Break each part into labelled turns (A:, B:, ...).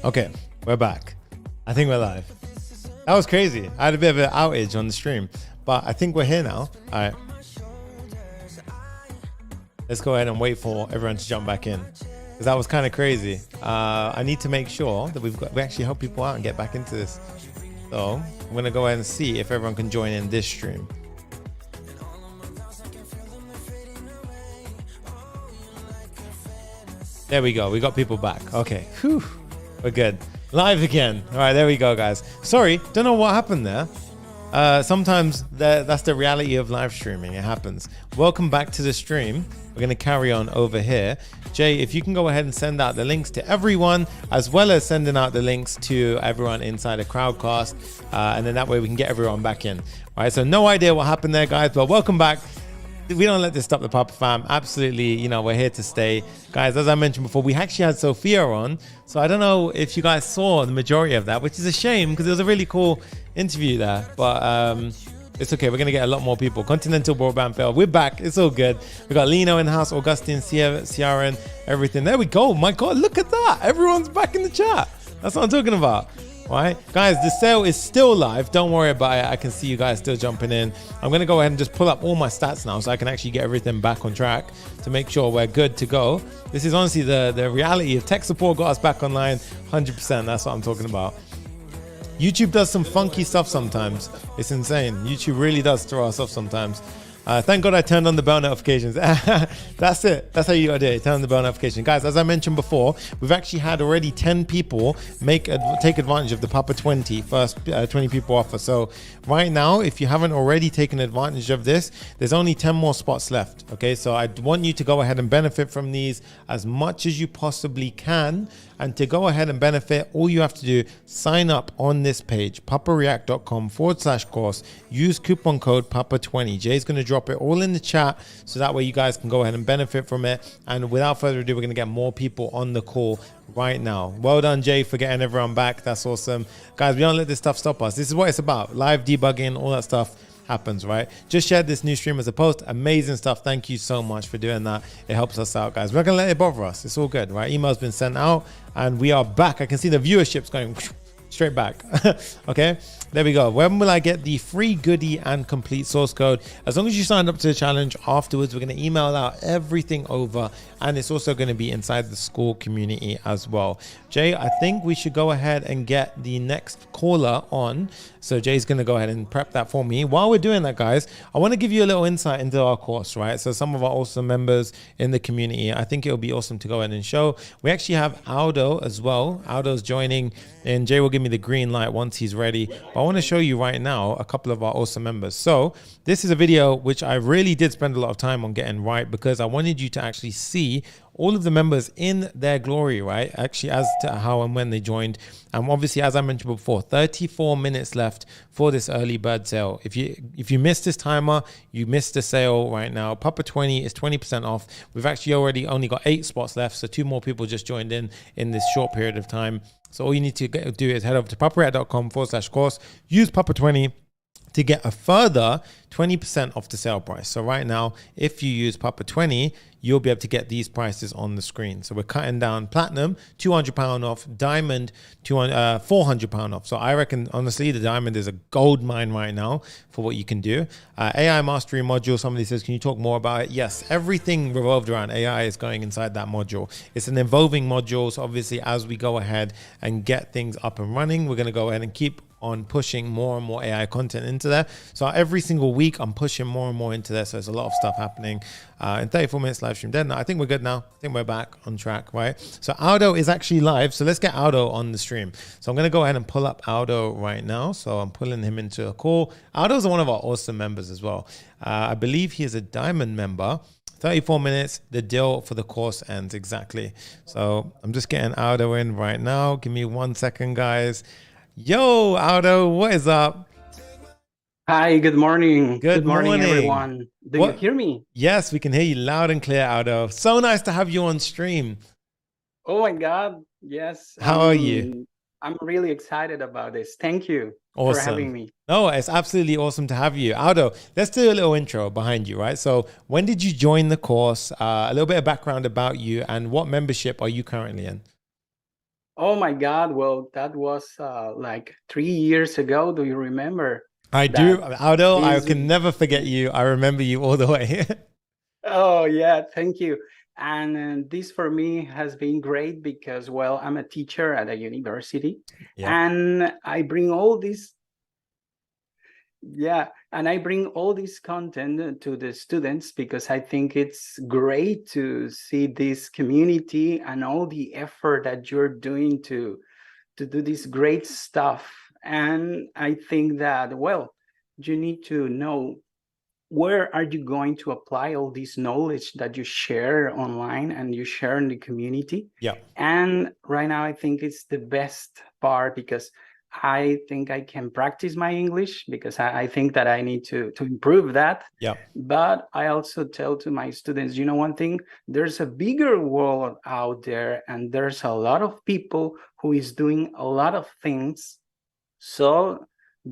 A: Okay, we're back. I think we're live. That was crazy. I had a bit of an outage on the stream, but I think we're here now. All right. Let's go ahead and wait for everyone to jump back in, because that was kind of crazy. I need to make sure that we actually help people out and get back into this. So I'm going to go ahead and see if everyone can join in this stream. There we go. We got people back. Okay. Whew. We're good. Live again. All right, there we go, guys. Sorry, don't know what happened there. Sometimes that's the reality of live streaming. It happens. Welcome back to the stream. We're going to carry on over here. Jay, if you can go ahead and send out the links to everyone, as well as sending out the links to everyone inside the Crowdcast. And then that way we can get everyone back in. All right, so no idea what happened there, guys, but welcome back. We don't let this stop the Papa fam. Absolutely, you know, we're here to stay. Guys, as I mentioned before, we actually had Sophia on. So I don't know if you guys saw the majority of that, which is a shame because it was a really cool interview there. But it's okay. We're going to get a lot more people. Continental Broadband Fail. We're back. It's all good. We got Lino in house, Augustine, Ciaran, everything. There we go. My God, look at that. Everyone's back in the chat. That's what I'm talking about. All right, guys, the sale is still live. Don't worry about it. I can see you guys still jumping in. I'm going to go ahead and just pull up all my stats now so I can actually get everything back on track to make sure we're good to go. This is honestly the reality of tech support got us back online 100%. That's what I'm talking about. YouTube does some funky stuff sometimes. It's insane. YouTube really does throw us off sometimes. Thank God I turned on the bell notifications. That's it. That's how you gotta do it. Turn on the bell notification. Guys, as I mentioned before, we've actually had already 10 people take advantage of the Papa 20 first 20 people offer. So right now, if you haven't already taken advantage of this, there's only 10 more spots left. Okay, so I want you to go ahead and benefit from these as much as you possibly can. And to go ahead and benefit, all you have to do, sign up on this page, papareact.com/course, use coupon code PAPA20. Jay's going to drop it all in the chat so that way you guys can go ahead and benefit from it. And without further ado, we're going to get more people on the call right now. Well done, Jay, for getting everyone back. That's awesome. Guys, we don't let this stuff stop us. This is what it's about. Live debugging, all that stuff happens, right? Just shared this new stream as a post. Amazing stuff. Thank you so much for doing that. It helps us out, guys. We're not gonna let it bother us. It's all good, right? Email's been sent out and we are back. I can see the viewership's going straight back. Okay, there we go. When will I get the free goodie and complete source code? As long as you signed up to the challenge, afterwards we're going to email out everything over, and it's also going to be inside the school community as well. Jay, I think we should go ahead and get the next caller on. So Jay's going to go ahead and prep that for me. While we're doing that, guys, I want to give you a little insight into our course, right? So some of our awesome members in the community, I think it'll be awesome to go ahead and show. We actually have Aldo as well. Aldo's joining, and Jay will give me the green light once he's ready. But I want to show you right now a couple of our awesome members. So this is a video which I really did spend a lot of time on getting right, because I wanted you to actually see all of the members in their glory, right? Actually, as to how and when they joined. And obviously, as I mentioned before, 34 minutes left for this early bird sale. If you missed this timer, you missed the sale right now. Papa 20 is 20% off. We've actually already only got 8 spots left, so 2 more people just joined in this short period of time. So all you need to do is head over to papareact.com/course, use Papa 20 to get a further 20% off the sale price. So right now, if you use Papa 20, you'll be able to get these prices on the screen. So we're cutting down platinum, £200 off, diamond, £400 off. So I reckon, honestly, the diamond is a gold mine right now for what you can do. AI mastery module, somebody says, can you talk more about it? Yes, everything revolved around AI is going inside that module. It's an evolving module. So obviously, as we go ahead and get things up and running, we're going to go ahead and keep on pushing more and more AI content into there. So every single week, I'm pushing more and more into there. So there's a lot of stuff happening. In 34 minutes live stream dead. Now, I think we're good now. I think we're back on track, right? So Aldo is actually live. So let's get Aldo on the stream. So I'm going to go ahead and pull up Aldo right now. So I'm pulling him into a call. Aldo's one of our awesome members as well. I believe he is a diamond member. 34 minutes, the deal for the course ends exactly. So I'm just getting Aldo in right now. Give me 1 second, guys. Yo, Aldo, what is up?
B: Hi, good morning.
A: Good morning,
B: everyone. Do you hear me?
A: Yes, we can hear you loud and clear, Aldo. So nice to have you on stream.
B: Oh my God, yes.
A: How are you?
B: I'm really excited about this. Thank you
A: for
B: having me.
A: No, it's absolutely awesome to have you. Aldo, let's do a little intro behind you, right? So when did you join the course? A little bit of background about you, and what membership are you currently in?
B: Oh my God. Well, that was like 3 years ago. Do you remember
A: I do.
B: that?
A: Aldo, I
B: This,
A: can never forget you. I remember you all the way.
B: oh yeah, thank you. And this for me has been great because, well, I'm a teacher at a university
A: Yeah.
B: and I bring all this, yeah, and I bring all this content to the students because I think it's great to see this community and all the effort that you're doing to do this great stuff. And I think that, well, you need to know where are you going to apply all this knowledge that you share online and you share in the community.
A: Yeah.
B: And right now I think it's the best part because I think I can practice my English because I think that I need to improve that.
A: Yeah.
B: But I also tell to my students, you know, one thing, there's a bigger world out there and there's a lot of people who is doing a lot of things. So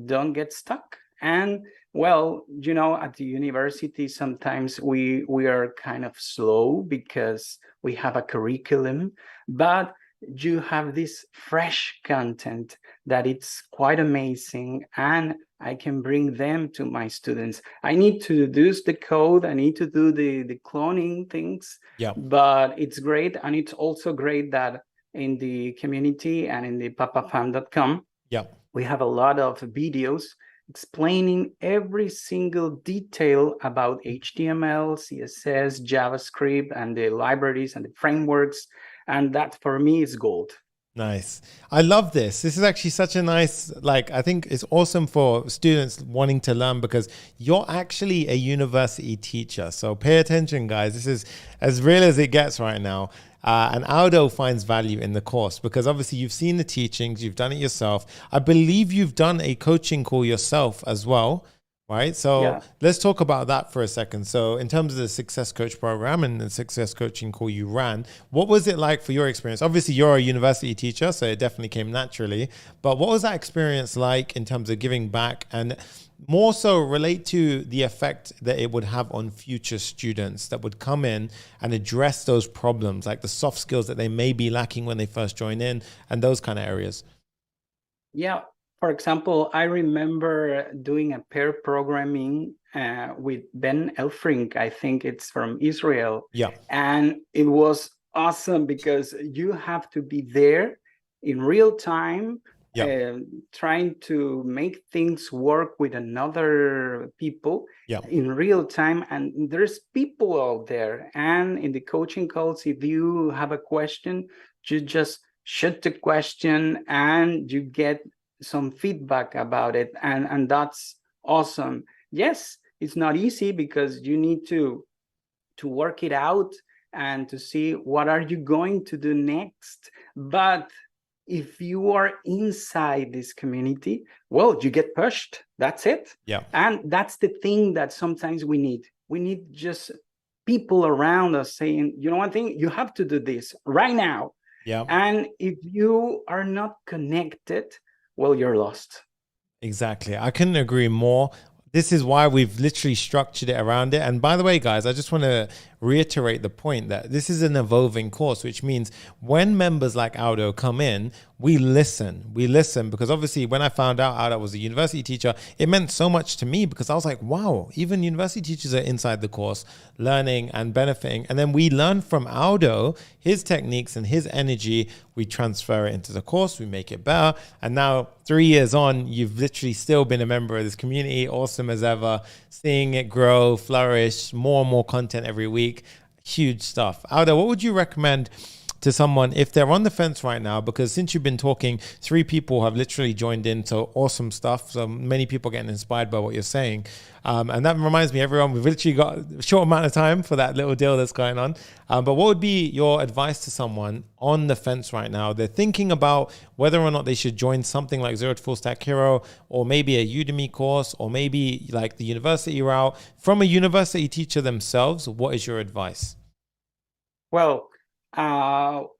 B: don't get stuck. And well, you know, at the university, sometimes we are kind of slow because we have a curriculum, but you have this fresh content that it's quite amazing, and I can bring them to my students. I need to deduce the code, I need to do the cloning things,
A: Yeah.
B: but it's great. And it's also great that in the community and in the papafam.com,
A: Yeah.
B: we have a lot of videos explaining every single detail about HTML, CSS, JavaScript, and the libraries and the frameworks. And that for me is gold.
A: Nice. I love this. This is actually such a nice, like, I think it's awesome for students wanting to learn because you're actually a university teacher. So pay attention, guys. This is as real as it gets right now. And Aldo finds value in the course because obviously you've seen the teachings, you've done it yourself. I believe you've done a coaching call yourself as well. Right. So
B: Yeah.
A: let's talk about that for a second. So in terms of the Success Coach program and the Success Coaching call you ran, what was it like for your experience? Obviously, you're a university teacher, so it definitely came naturally. But what was that experience like in terms of giving back and more so relate to the effect that it would have on future students that would come in and address those problems, like the soft skills that they may be lacking when they first join in and those kind of areas?
B: Yeah. For example, I remember doing a pair programming with Ben Elfrink. I think it's from Israel.
A: Yeah.
B: And it was awesome because you have to be there in real time,
A: Yeah.
B: trying to make things work with another people
A: Yeah.
B: in real time. And there's people out there. And in the coaching calls, if you have a question, you just shoot the question and you get some feedback about it, and that's awesome. Yes, it's not easy because you need to work it out and to see what are you going to do next. But if you are inside this community, well, you get pushed. That's it.
A: Yeah.
B: And that's the thing that sometimes we need just people around us saying, you know, one thing, you have to do this right now.
A: Yeah.
B: And if you are not connected, well, you're lost.
A: Exactly. I couldn't agree more. This is why we've literally structured it around it. And by the way, guys, I just want to reiterate the point that this is an evolving course, which means when members like Aldo come in, we listen. We listen because obviously when I found out Aldo was a university teacher, it meant so much to me because I was like, wow, even university teachers are inside the course learning and benefiting. And then we learn from Aldo, his techniques and his energy. We transfer it into the course, we make it better. And now 3 years on, you've literally still been a member of this community, awesome as ever, seeing it grow, flourish, more and more content every week. Huge stuff. Aldo, what would you recommend to someone if they're on the fence right now? Because since you've been talking, 3 people have literally joined in. So awesome stuff. So many people getting inspired by what you're saying. And that reminds me, everyone, we've literally got a short amount of time for that little deal that's going on. But what would be your advice to someone on the fence right now? They're thinking about whether or not they should join something like Zero to Full Stack Hero, or maybe a Udemy course, or maybe like the university route. From a university teacher themselves, what is your advice?
B: Well,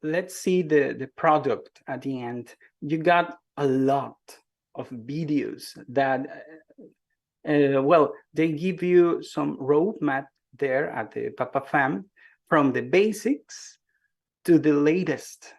B: let's see the product at the end. You got a lot of videos that, well, they give you some roadmap there at the Papa Fam, from the basics to the latest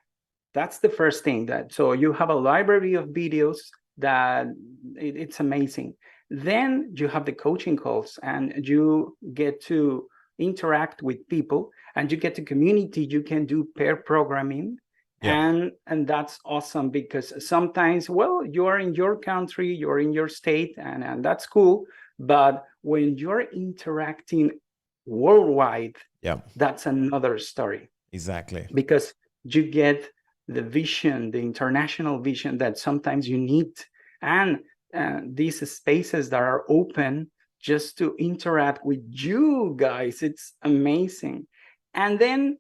B: that's the first thing. That so you have a library of videos that it's amazing. Then you have the coaching calls, and you get to interact with people, and you get to community. You can do pair programming.
A: Yeah.
B: And that's awesome, because sometimes, well, you're in your country, you're in your state, and that's cool. But when you're interacting worldwide,
A: Yeah.
B: that's another story.
A: Exactly.
B: Because you get the vision, the international vision that sometimes you need, and these spaces that are open just to interact with you guys. It's amazing. And then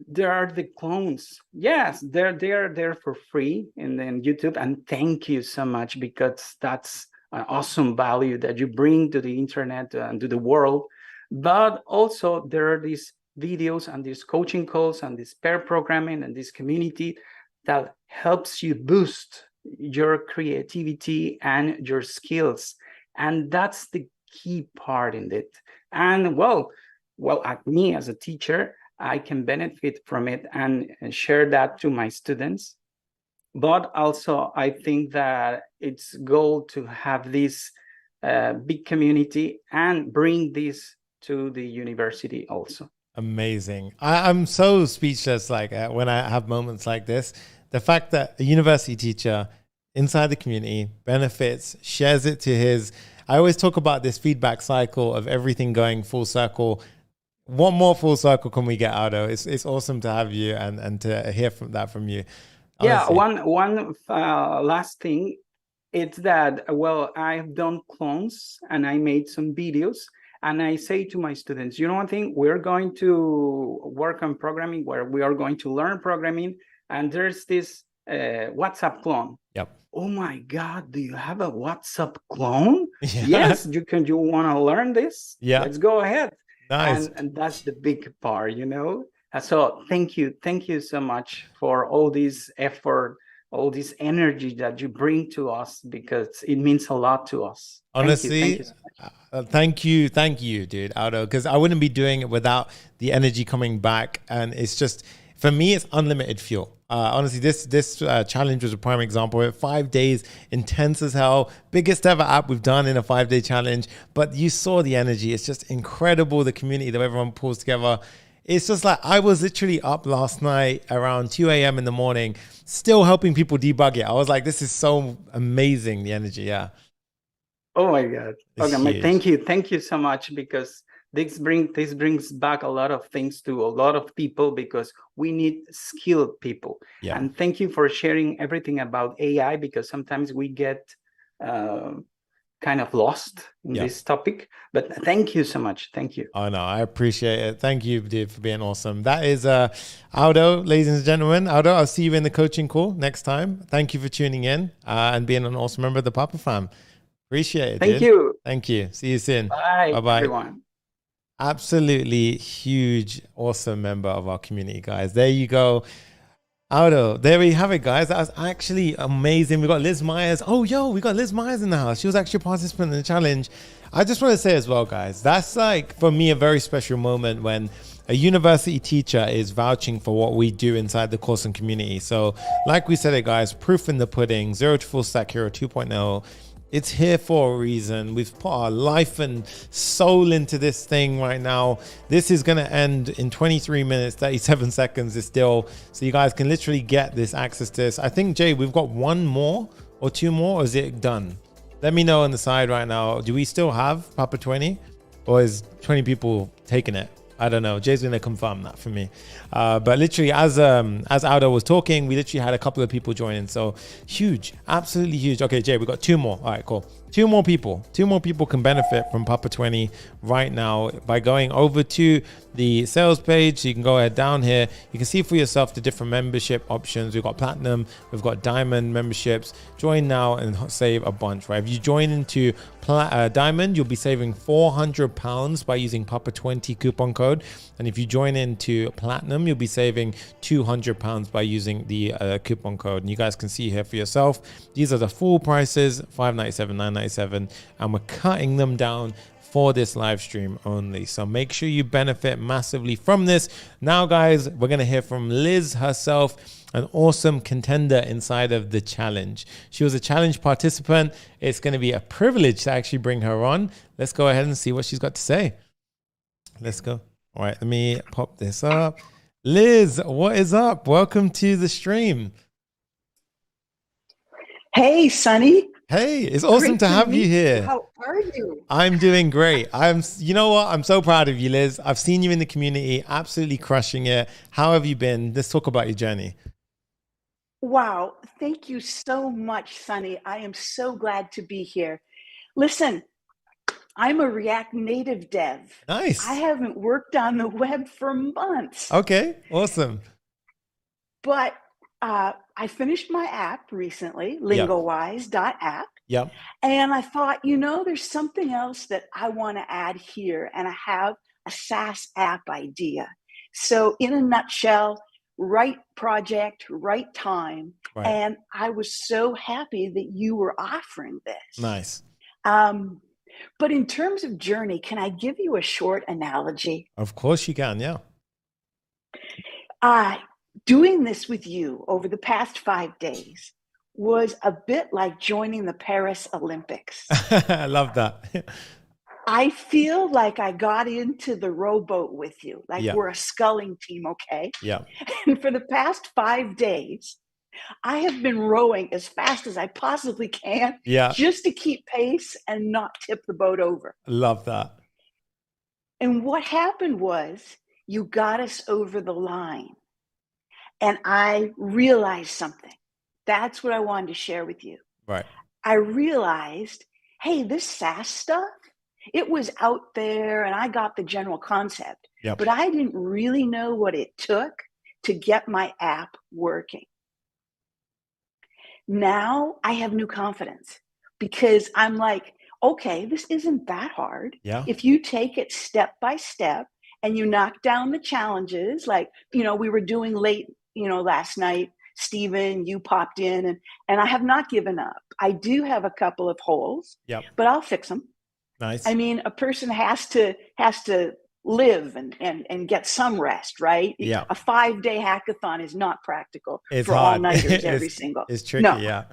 B: there are the clones. Yes, they're there for free and then YouTube. And thank you so much, because that's an awesome value that you bring to the internet and to the world. But also there are these videos and these coaching calls and this pair programming and this community that helps you boost your creativity and your skills. And that's the key part in it. And well, at me as a teacher, I can benefit from it and share that to my students. But also, I think that it's goal to have this big community and bring this to the university also.
A: Amazing. I'm so speechless, like when I have moments like this. The fact that a university teacher inside the community benefits, shares it to his... I always talk about this feedback cycle of everything going full circle. What more full circle can we get, Aldo? It's awesome to have you and to hear from you.
B: Honestly. Yeah, one last thing, it's that, well, I've done clones and I made some videos, and I say to my students, you know one thing, we're going to work on programming, where we are going to learn programming, and there's this WhatsApp clone.
A: Yep.
B: Oh my God, do you have a WhatsApp clone?
A: Yeah.
B: Yes, you want to learn this?
A: Yeah.
B: Let's go ahead.
A: Nice.
B: And that's the big part, So thank you so much for all this effort, all this energy that you bring to us, because it means a lot to us.
A: Honestly, thank you, dude, Aldo, because I wouldn't be doing it without the energy coming back. And it's just, for me, it's unlimited fuel. Honestly, this challenge was a prime example. 5 days, intense as hell, biggest ever app we've done in a 5-day challenge. But you saw the energy. It's just incredible, the community that everyone pulls together. It's just like, I was literally up last night around 2 a.m. in the morning, still helping people debug it. I was like, this is so amazing, the energy. Yeah.
B: Oh my God. Okay, thank you so much, because this brings back a lot of things to a lot of people, because we need skilled people. Yeah. And thank you for sharing everything about AI, because sometimes we get kind of lost in this topic. But thank you so much. Thank you.
A: Oh no, I appreciate it. Thank you, dude, for being awesome. That is Aldo, ladies and gentlemen. Aldo, I'll see you in the coaching call next time. Thank you for tuning in and being an awesome member of the Papa Fam. Appreciate it.
B: Thank you.
A: Thank you. See you soon.
B: Bye.
A: Bye-bye.
B: Everyone.
A: Absolutely huge, awesome member of our community, guys. There you go. Aldo, there we have it, guys. That was actually amazing. We got Liz Myers. Oh, we got Liz Myers in the house. She was actually a participant in the challenge. I just want to say as well, guys, that's like, for me, a very special moment when a university teacher is vouching for what we do inside the course and community. So like we said it, guys, proof in the pudding, 0 to Full Stack Hero 2.0. It's here for a reason. We've put our life and soul into this thing right now. This is going to end in 23 minutes, 37 seconds is still. So you guys can literally get this access to this. I think, Jay, we've got one more or two more, or is it done? Let me know on the side right now. Do we still have Papa 20, or is 20 people taking it? I don't know. Jay's going to confirm that for me. But literally, as Aldo was talking, we literally had a couple of people joining. So huge, absolutely huge. Okay, Jay, we got 2 more. All right, cool. 2 more people can benefit from Papa 20 right now by going over to the sales page. So you can go ahead down here. You can see for yourself the different membership options. We've got platinum, we've got diamond memberships. Join now and save a bunch, right? If you join into diamond, you'll be saving £400 by using Papa 20 coupon code. And if you join into platinum, you'll be saving £200 by using the coupon code. And you guys can see here for yourself. These are the full prices, $597, $997, and we're cutting them down for this live stream only. So make sure you benefit massively from this. Now, guys, we're going to hear from Liz herself, an awesome contender inside of the challenge. She was a challenge participant. It's going to be a privilege to actually bring her on. Let's go ahead and see what she's got to say. Let's go. All right, let me pop this up. Liz, what is up? Welcome to the stream.
C: Hey, Sonny.
A: Hey, it's awesome to have you here.
C: How are you?
A: I'm doing great. You know what? I'm so proud of you, Liz. I've seen you in the community, absolutely crushing it. How have you been? Let's talk about your journey.
C: Wow. Thank you so much, Sonny. I am so glad to be here. Listen, I'm a React Native dev.
A: Nice.
C: I haven't worked on the web for months.
A: Okay, awesome.
C: But I finished my app recently, lingowise.app.
A: Yep.
C: And I thought, there's something else that I want to add here. And I have a SaaS app idea. So in a nutshell, right project, right time.
A: Right.
C: And I was so happy that you were offering this.
A: Nice.
C: But in terms of journey, can I give you a short analogy?
A: Of course you can, yeah.
C: Doing this with you over the past 5 days was a bit like joining the Paris Olympics.
A: I love that.
C: I feel like I got into the rowboat with you, like we're a sculling team, okay?
A: Yeah.
C: And for the past 5 days, I have been rowing as fast as I possibly can just to keep pace and not tip the boat over.
A: Love that.
C: And what happened was you got us over the line. And I realized something. That's what I wanted to share with you.
A: Right.
C: I realized, hey, this SaaS stuff, it was out there and I got the general concept, but I didn't really know what it took to get my app working. Now I have new confidence because I'm like, okay, this isn't that hard.
A: Yeah.
C: If you take it step by step and you knock down the challenges, like, we were doing late, last night, Stephen, you popped in and I have not given up. I do have a couple of holes, but I'll fix them.
A: Nice.
C: I mean, a person has to live and get some rest, right?
A: Yeah.
C: A 5-day hackathon is not practical for
A: hard.
C: all-nighters every single.
A: It's tricky,
C: no.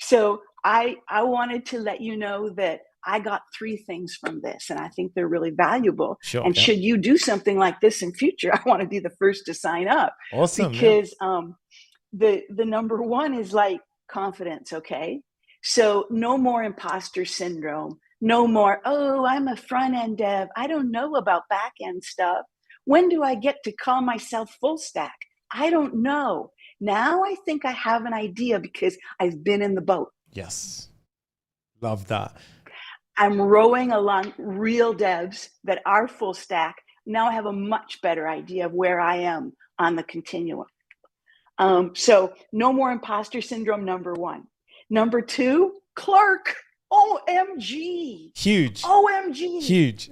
C: So I wanted to let you know that I got 3 things from this, and I think they're really valuable.
A: Sure,
C: and should you do something like this in future, I want to be the first to sign up.
A: Awesome.
C: Because the number 1 is like confidence, okay? So no more imposter syndrome. No more, I'm a front-end dev. I don't know about back-end stuff. When do I get to call myself full stack? I don't know. Now I think I have an idea because I've been in the boat.
A: Yes. Love that.
C: I'm rowing along real devs that are full stack. Now I have a much better idea of where I am on the continuum. So no more imposter syndrome, number 1. Number 2, Clark. OMG.
A: Huge.
C: OMG.
A: Huge.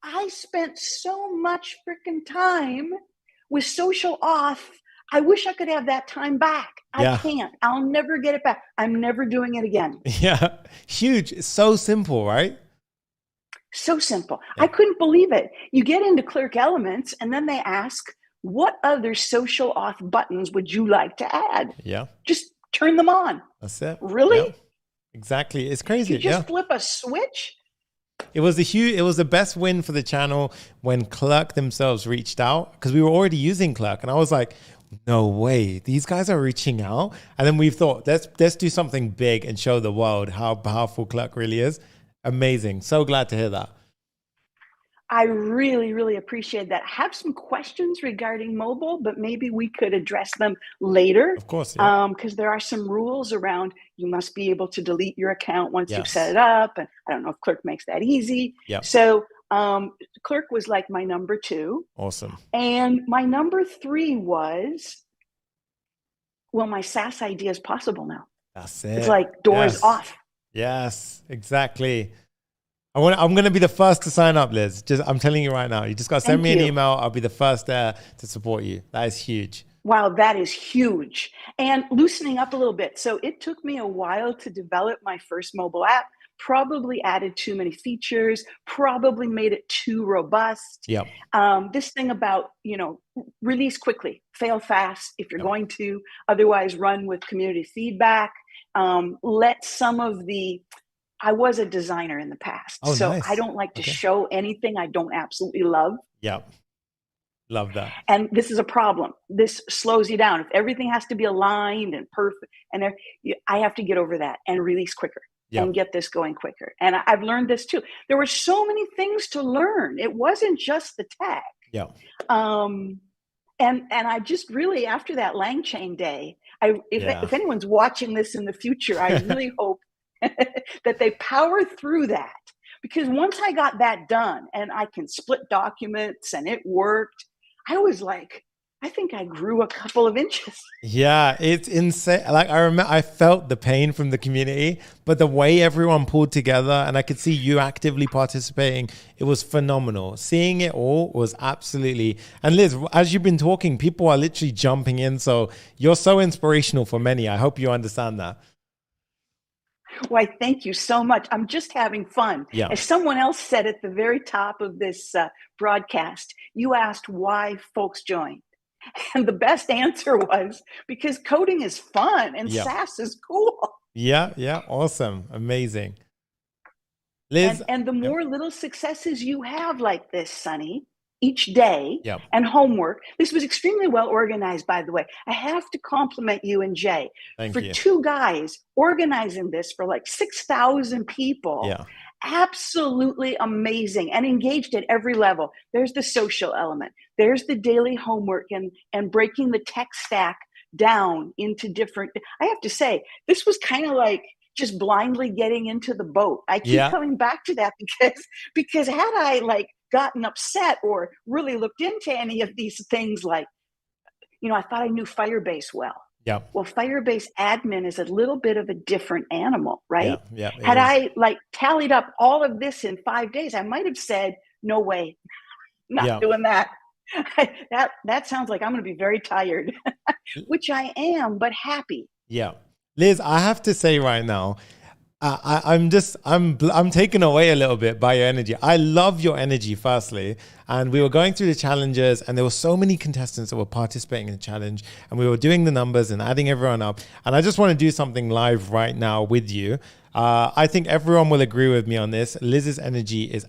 C: I spent so much freaking time with social auth. I wish I could have that time back. I can't. I'll never get it back. I'm never doing it again.
A: Yeah. Huge. It's so simple, right?
C: So simple. I couldn't believe it. You get into Clerk Elements and then they ask, what other social auth buttons would you like to add?
A: Yeah.
C: Just turn them on.
A: That's it.
C: Really?
A: Yeah. Exactly. It's crazy.
C: You just flip a switch.
A: It was the best win for the channel when Clerk themselves reached out, because we were already using Clerk, and I was like, no way, these guys are reaching out. And then we thought, let's do something big and show the world how powerful Clerk really is. Amazing. So glad to hear that.
C: I really, really appreciate that. I have some questions regarding mobile, but maybe we could address them later.
A: Of course. Yeah.
C: Because there are some rules around you must be able to delete your account once you've set it up. And I don't know if Clerk makes that easy.
A: Yep.
C: So Clerk was like my number 2.
A: Awesome.
C: And my number 3 was, well, my SaaS idea is possible now.
A: That's it.
C: It's like doors off.
A: Yes, exactly. I'm going to be the first to sign up, Liz. I'm telling you right now. You just got to send me an email. I'll be the first there to support you. That is huge.
C: Wow, that is huge. And loosening up a little bit. So it took me a while to develop my first mobile app. probably added too many features, probably made it too robust.
A: Yep.
C: This thing about, release quickly, fail fast if you're
A: Yep.
C: going to, otherwise run with community feedback. Let some of I was a designer in the past, so
A: Nice.
C: I don't like to show anything I don't absolutely love.
A: Yep. Love that.
C: And this is a problem. This slows you down. If everything has to be aligned and perfect, and I have to get over that and release quicker and get this going quicker. And I've learned this too. There were so many things to learn. It wasn't just the tech.
A: Yeah.
C: And I just really, after that Langchain day, if anyone's watching this in the future, I really hope that they power through that. Because once I got that done and I can split documents and it worked, I was like, I think I grew a couple of inches.
A: Yeah, it's insane. Like I remember, I felt the pain from the community, but the way everyone pulled together, and I could see you actively participating, it was phenomenal. Seeing it all was absolutely. And Liz, as you've been talking, people are literally jumping in. So you're so inspirational for many. I hope you understand that.
C: Why, thank you so much. I'm just having fun.
A: Yeah.
C: As someone else said at the very top of this broadcast, you asked why folks joined. And the best answer was because coding is fun and SaaS is cool.
A: Yeah. Awesome. Amazing. Liz.
C: And the more little successes you have like this, Sonny, each day and homework. This was extremely well organized, by the way. I have to compliment you and Jay for two guys organizing this for like 6,000 people.
A: Yeah.
C: Absolutely amazing and engaged at every level. There's the social element. There's the daily homework and breaking the tech stack down into different. I have to say, this was kind of like just blindly getting into the boat. I keep coming back to that because had I gotten upset or really looked into any of these things, I thought I knew Firebase well.
A: Yeah.
C: Well, Firebase admin is a little bit of a different animal, right?
A: Yeah.
C: Had I tallied up all of this in 5 days, I might have said, no way, not doing that. That sounds like I'm going to be very tired, which I am, but happy.
A: Yeah. Liz, I have to say right now, I'm taken away a little bit by your energy. I love your energy, firstly. And we were going through the challenges and there were so many contestants that were participating in the challenge and we were doing the numbers and adding everyone up. And I just want to do something live right now with you. I think everyone will agree with me on this. Liz's energy is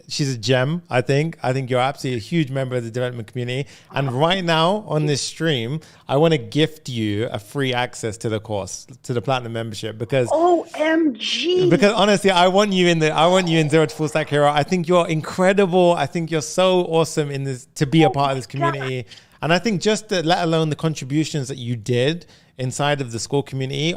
A: she's a gem, I think. I think you're absolutely a huge member of the development community. And right now on this stream, I want to gift you a free access to the course, to the Platinum membership, because
C: OMG.
A: Because honestly, I want you in Zero to Full Stack Hero. I think you're incredible. I think you're so awesome in this, to be a part of this community. God. And I think let alone the contributions that you did inside of the school community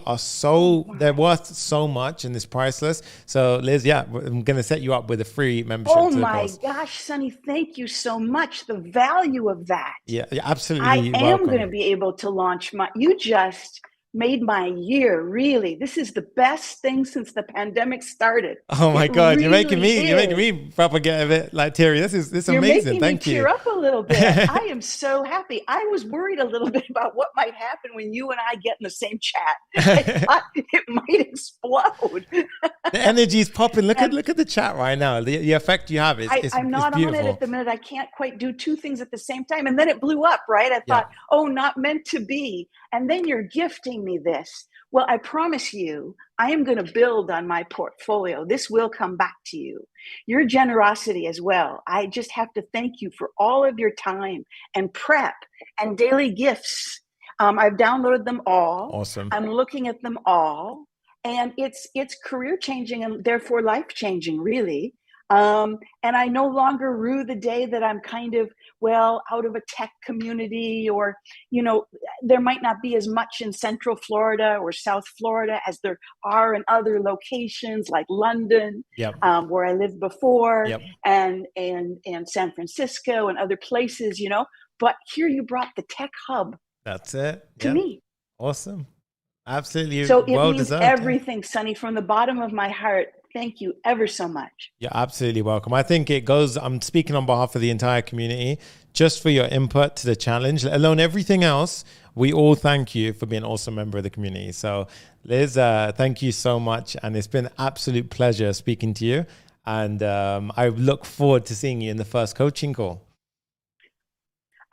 A: they're worth so much and it's priceless. So Liz, I'm going to set you up with a free membership.
C: Oh my gosh, Sonny, thank you so much. The value of that.
A: Yeah, absolutely.
C: I am going to be able to launch you just made my year, really. This is the best thing since the pandemic started.
A: Oh my God, you're making me proper get a bit teary. This is amazing. Thank you.
C: You're making me tear up a little bit. I am so happy. I was worried a little bit about what might happen when you and I get in the same chat. I thought it might explode.
A: The energy's popping. Look at the chat right now. The effect you have
C: I'm not on it at the minute. I can't quite do two things at the same time. And then it blew up, right? I thought, not meant to be. And then you're gifting me this. Well, I promise you, I am going to build on my portfolio. This will come back to you. Your generosity as well. I just have to thank you for all of your time and prep and daily gifts. I've downloaded them all.
A: Awesome.
C: I'm looking at them all. And it's career changing and therefore life changing, really. And I no longer rue the day that I'm kind of, out of a tech community or, there might not be as much in Central Florida or South Florida as there are in other locations like London, where I lived before, and San Francisco and other places, But here you brought the tech hub.
A: That's it.
C: To me.
A: Awesome. Absolutely.
C: So it means everything, Sonny, from the bottom of my heart. Thank you ever so much.
A: You're absolutely welcome. I think it goes, I'm speaking on behalf of the entire community, just for your input to the challenge, let alone everything else. We all thank you for being an awesome member of the community. So Liz, thank you so much. And it's been an absolute pleasure speaking to you. And I look forward to seeing you in the first coaching call.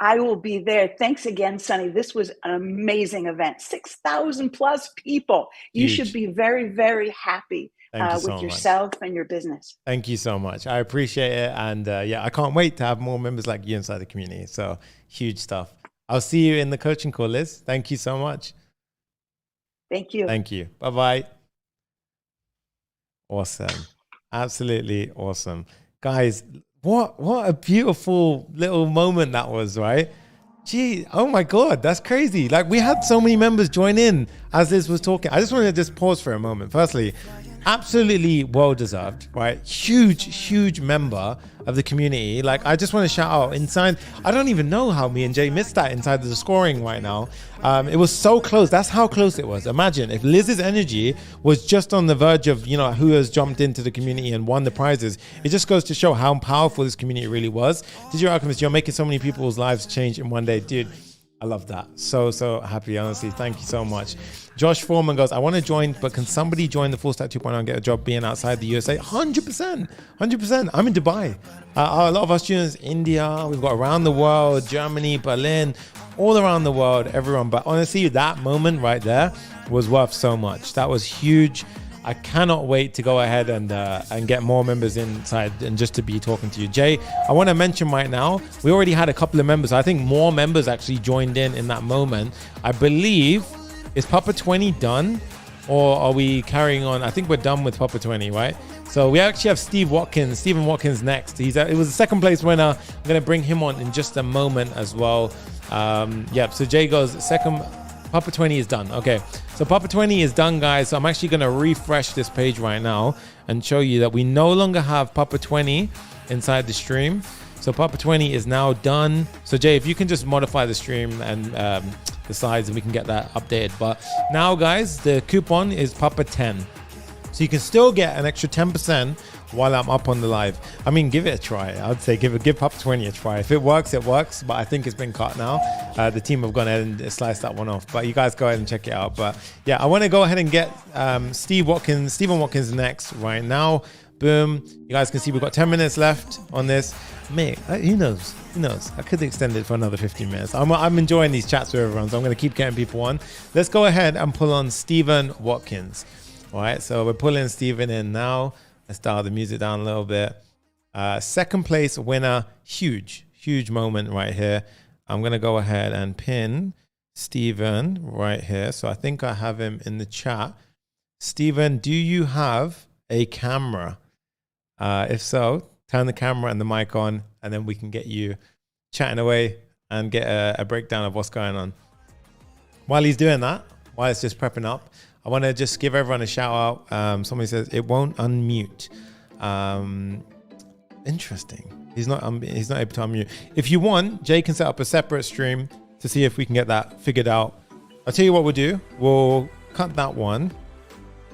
C: I will be there. Thanks again, Sonny. This was an amazing event. 6,000 plus people. You should be very, very happy with yourself and your business.
A: Thank you so much. I appreciate it. And yeah, I can't wait to have more members like you inside the community. So huge stuff. I'll see you in the coaching call, Liz. Thank you so much.
C: Thank you.
A: Thank you. Bye-bye. Awesome. Absolutely awesome. Guys, what a beautiful little moment that was, right? Gee, oh my God, that's crazy. Like, we had so many members join in as Liz was talking. I just want to just pause for a moment. Firstly, absolutely well-deserved, right? Huge member of the community. Like, I just want to shout out inside. I don't even know how me and Jay missed that inside the scoring right now. It was so close. That's how close it was. Imagine if Liz's energy was just on the verge of, you know, who has jumped into the community and won the prizes. It just goes to show how powerful this community really was. Digital Alchemist, you're making so many people's lives change in one day. Dude, I love that. So happy, honestly. Thank you so much. Josh Foreman goes, I want to join, but can somebody join the Full Stack 2.0 and get a job being outside the USA? 100%. I'm in Dubai. A lot of our students, India, we've got around the world, Germany, Berlin, all around the world, everyone. But honestly, that moment right there was worth so much. That was huge. I cannot wait to go ahead and get more members inside and just to be talking to you. Jay, I want to mention right now, we already had a couple of members. I think more members actually joined in that moment. I believe, is Papa 20 done? Or are we carrying on? I think we're done with Papa 20, right? So we actually have Stephen Watkins next. It was a second place winner. I'm going to bring him on in just a moment as well. Yep, so Jay goes, second, Papa 20 is done. Okay, so Papa 20 is done, guys. So I'm actually going to refresh this page right now and show you that we no longer have Papa 20 inside the stream. So Papa 20 is now done. So Jay, if you can just modify the stream and the size and we can get that updated. But now, guys, the coupon is Papa 10. So you can still get an extra 10% while I'm up on the live. I mean, give it a try. I'd say give Papa 20 a try. If it works, it works. But I think it's been cut now. The team have gone ahead and sliced that one off. But you guys go ahead and check it out. But yeah, I want to go ahead and get Stephen Watkins next right now. Boom. You guys can see we've got 10 minutes left on this. Mate, who knows? I could extend it for another 15 minutes. I'm enjoying these chats with everyone, so I'm going to keep getting people on. Let's go ahead and pull on Stephen Watkins. All right, so we're pulling Stephen in now. Let's dial the music down a little bit. Second place winner, huge moment right here. I'm going to go ahead and pin Stephen right here. So I think I have him in the chat. Stephen, do you have a camera? If so, turn the camera and the mic on, and then we can get you chatting away and get a breakdown of what's going on. While he's doing that, while it's just prepping up, I want to just give everyone a shout out. Somebody says it won't unmute. Interesting. He's not able to unmute. If you want, Jay can set up a separate stream to see if we can get that figured out. I'll tell you what we'll do. We'll cut that one.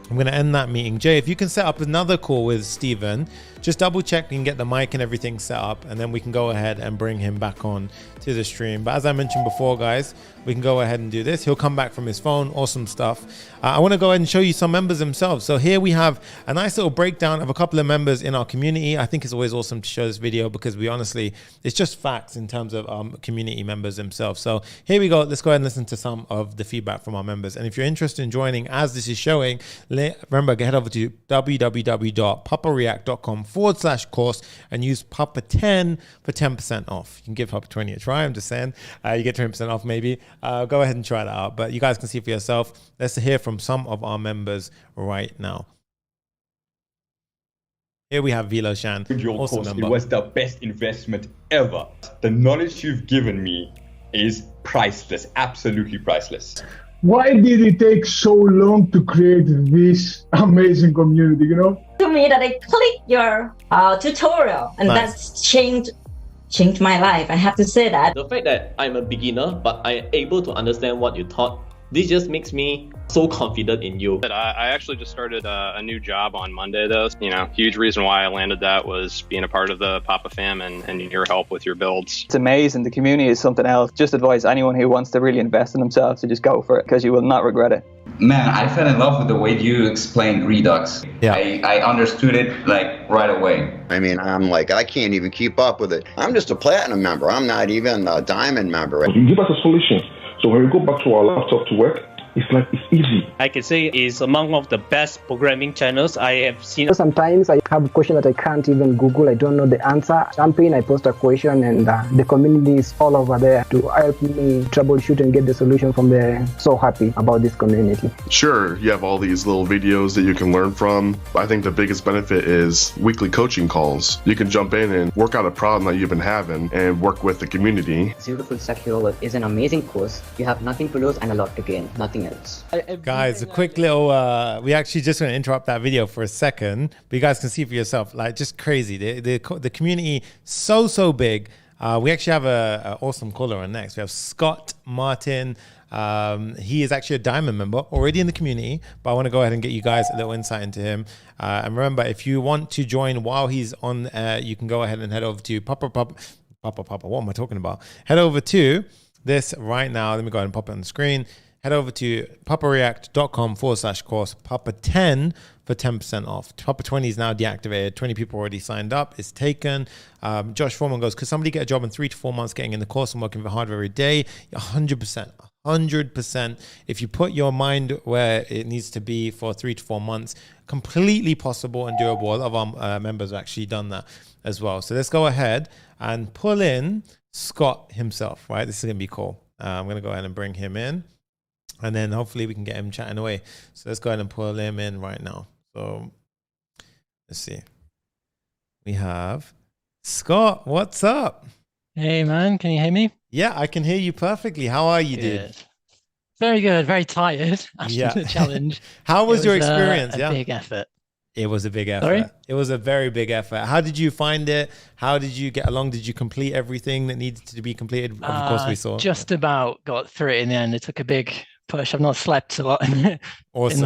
A: I'm going to end that meeting. Jay, if you can set up another call with Stephen, just double check and get the mic and everything set up, and then we can go ahead and bring him back on to the stream. But as I mentioned before, guys, we can go ahead and do this. He'll come back from his phone. Awesome stuff. I want to go ahead and show you some members themselves. So here we have a nice little breakdown of a couple of members in our community. I think it's always awesome to show this video because it's just facts in terms of community members themselves. So here we go. Let's go ahead and listen to some of the feedback from our members. And if you're interested in joining as this is showing, remember, head over to www.papareact.com/course and use Papa 10 for 10% off. You can give Papa 20 a try. I'm just saying, you get 20% off maybe. Go ahead and try that out. But you guys can see for yourself. Let's hear from some of our members right now. Here we have Vilo Shan.
D: Awesome member. It was the best investment ever. The knowledge you've given me is priceless, absolutely priceless.
E: Why did it take so long to create this amazing community, you know?
F: To me that I clicked your tutorial and that's changed my life. I have to say that.
G: The fact that I'm a beginner, but I'm able to understand what you taught This just makes me so confident in you.
H: I actually just started a new job on Monday, though. You know, huge reason why I landed that was being a part of the Papa Fam and your help with your builds.
I: It's amazing. The community is something else. Just advise anyone who wants to really invest in themselves to just go for it, because you will not regret it.
J: Man, I fell in love with the way you explained Redux.
A: Yeah.
J: I understood it like right away.
K: I mean, I'm like, I can't even keep up with it. I'm just a platinum member. I'm not even a diamond member.
L: Give us a solution. So when we go back to our laptop to work, it's like it's easy.
G: I can say it's among of the best programming channels I have seen.
M: Sometimes I have a question that I can't even Google. I don't know the answer. Jump in, I post a question, and the community is all over there to help me troubleshoot and get the solution from there. So happy about this community.
N: Sure, you have all these little videos that you can learn from. I think the biggest benefit is weekly coaching calls. You can jump in and work out a problem that you've been having and work with the community.
O: Zero Full Stack Hero is an amazing course. You have nothing to lose and a lot to gain. Nothing else.
A: Guys, a quick little we actually just going to interrupt that video for a second, but you guys can see for yourself, like, just crazy. The community so big. We actually have a awesome caller on next. We have Scott Martin. He is actually a diamond member already in the community, but I want to go ahead and get you guys a little insight into him. And remember, if you want to join while he's on, you can go ahead and head over to Papa. What am I talking about? Head over to this right now. Let me go ahead and pop it on the screen. Head over to papareact.com/course Papa10 for 10% off. Papa 20 is now deactivated. 20 people already signed up. It's taken. Josh Foreman goes, could somebody get a job in 3 to 4 months getting in the course and working hard every day? 100%. If you put your mind where it needs to be for 3 to 4 months, completely possible and doable. A lot of our members have actually done that as well. So let's go ahead and pull in Scott himself, right? This is going to be cool. I'm going to go ahead and bring him in. And then hopefully we can get him chatting away. So let's go ahead and pull him in right now. So let's see. We have Scott. What's up?
P: Hey, man. Can you hear me?
A: Yeah, I can hear you perfectly. How are you, dude?
P: Very good. Very tired after the challenge.
A: How was your experience?
P: A big effort.
A: It was a big effort.
P: Sorry?
A: It was a very big effort. How did you find it? How did you get along? Did you complete everything that needed to be completed? Of course, we saw.
P: Just about got through it in the end. It took a big push. I've not slept a lot in the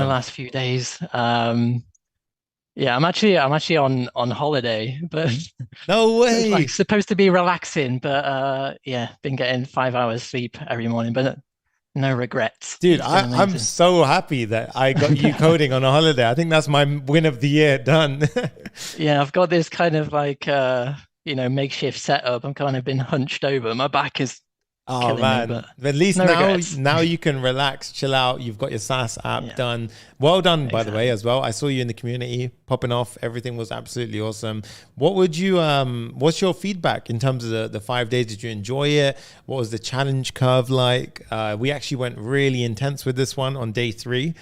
P: last few days. Yeah, I'm actually on holiday, but
A: no way.
P: It's like supposed to be relaxing, but yeah, been getting 5 hours sleep every morning, but no regrets.
A: Dude, I'm so happy that I got you coding on a holiday. I think that's my win of the year done.
P: Yeah, I've got this kind of like makeshift setup. I'm kind of been hunched over. My back is
A: man,
P: but
A: at least
P: no
A: now you can relax, chill out. You've got your SaaS app done. Well done, by the way, as well. I saw you in the community popping off. Everything was absolutely awesome. What would you what's your feedback in terms of the 5 days? Did you enjoy it? What was the challenge curve like? We actually went really intense with this one on day 3.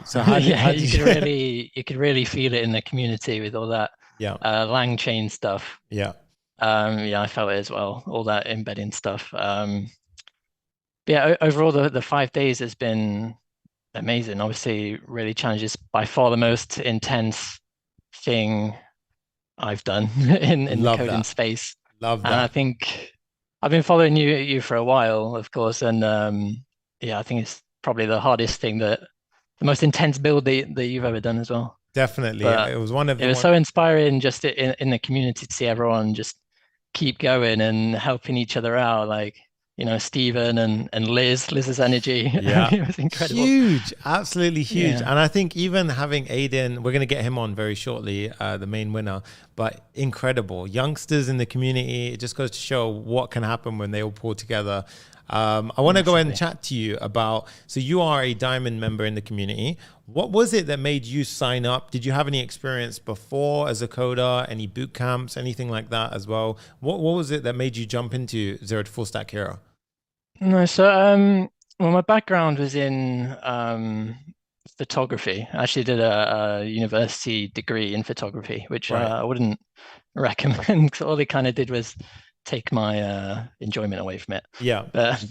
A: So how did
P: you could really feel it in the community with all that lang chain stuff. I felt it as well, all that embedding stuff. Overall the 5 days has been amazing. Obviously really challenges, by far the most intense thing I've done in the coding space.
A: Love that.
P: And I think I've been following you for a while, of course, and I think it's probably the hardest thing, the most intense build that you've ever done as well.
A: Definitely. It was
P: so inspiring just in the community to see everyone just keep going and helping each other out, like Stephen and Liz's energy. It was incredible.
A: Huge, absolutely huge. And I think even having Aydin, we're going to get him on very shortly, the main winner, but incredible youngsters in the community. It just goes to show what can happen when they all pull together. I want to go ahead and chat to you about, so you are a diamond member in the community. What was it that made you sign up? Did you have any experience before as a coder, any boot camps, anything like that as well? What was it that made you jump into Zero to Full Stack Hero?
P: No, so my background was in photography. I actually did a university degree in photography, which I wouldn't recommend, because all it kind of did was take my enjoyment away from it. But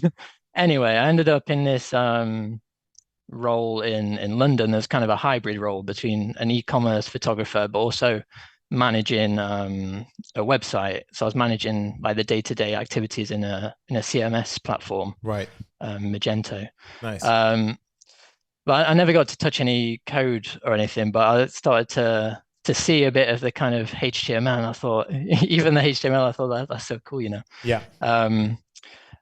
P: anyway, I ended up in this role in London. There's kind of a hybrid role between an e-commerce photographer, but also managing a website. So I was managing like the day-to-day activities in a CMS platform,
A: right?
P: Magento.
A: Nice.
P: But I never got to touch any code or anything. But I started to see a bit of the kind of HTML. And I thought, even the HTML, I thought that's so cool, you know.
A: Yeah.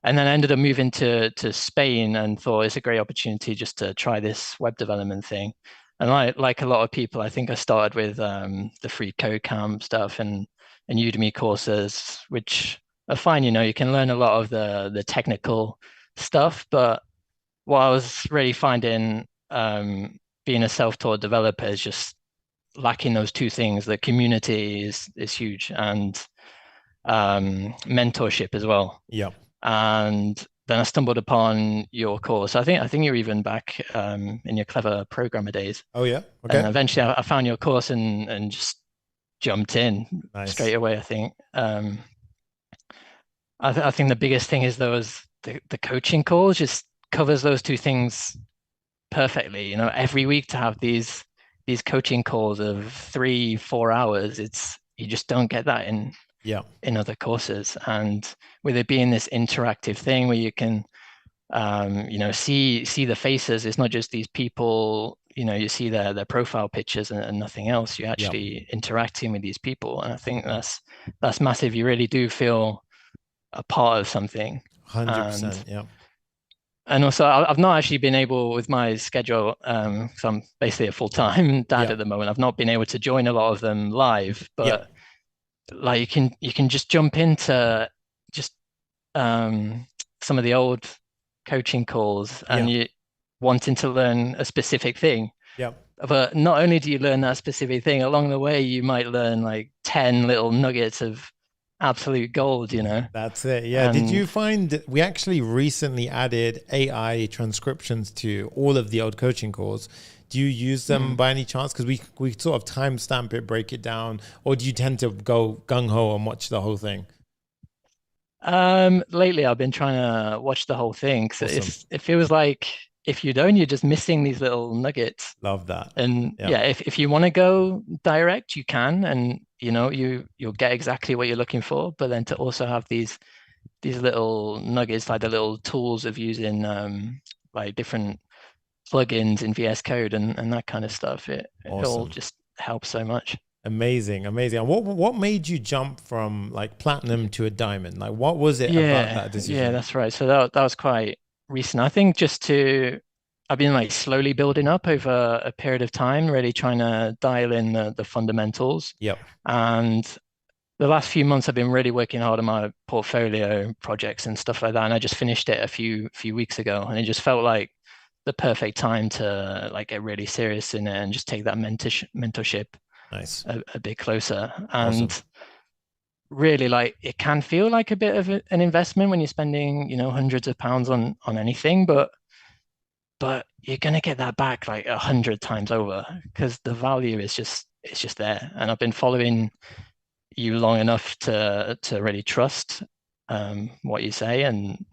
P: And then I ended up moving to Spain and thought it's a great opportunity just to try this web development thing. And like a lot of people, I think I started with the free code camp stuff and Udemy courses, which are fine. You know, you can learn a lot of the technical stuff. But what I was really finding being a self-taught developer is just lacking those two things. The community is huge, and mentorship as well.
A: Yeah.
P: And then I stumbled upon your course. I think you're even back in your clever programmer days.
A: Oh yeah. Okay.
P: And eventually I found your course and just jumped in straight away. I think I think the biggest thing is the coaching calls just covers those two things perfectly. You know, every week to have these coaching calls of 3-4 hours, you just don't get that in other courses. And with it being this interactive thing where you can see the faces, it's not just these people, you know, you see their profile pictures and nothing else. You're actually interacting with these people, and I think that's massive. You really do feel a part of something.
A: 100%. Yeah.
P: And also, I've not actually been able, with my schedule, because I'm basically a full-time dad at the moment, I've not been able to join a lot of them live, but like you can just jump into just some of the old coaching calls and you wanting to learn a specific thing.
A: Yeah.
P: But not only do you learn that specific thing, along the way you might learn like 10 little nuggets of absolute gold, you know.
A: That's it. Yeah. Did you find we actually recently added AI transcriptions to all of the old coaching calls? Do you use them by any chance? Because we sort of timestamp it, break it down, or do you tend to go gung-ho and watch the whole thing?
P: Lately I've been trying to watch the whole thing, because it feels like if you don't, you're just missing these little nuggets.
A: Love that.
P: And if you want to go direct, you can, and you know, you'll get exactly what you're looking for. But then to also have these little nuggets, like the little tools of using like different plugins in VS Code and that kind of stuff, it all just helps so much.
A: Amazing. And what made you jump from like platinum to a diamond? Like, what was it about that decision?
P: Yeah, that's right. So that was quite recent. I think I've been like slowly building up over a period of time, really trying to dial in the fundamentals.
A: Yep.
P: And the last few months I've been really working hard on my portfolio projects and stuff like that. And I just finished it a few weeks ago, and it just felt like the perfect time to like get really serious in it and just take that mentorship a bit closer. And really, like, it can feel like a bit of an investment when you're spending, you know, hundreds of pounds on anything, but you're gonna get that back like 100 times over, because the value is just there. And I've been following you long enough to really trust what you say, and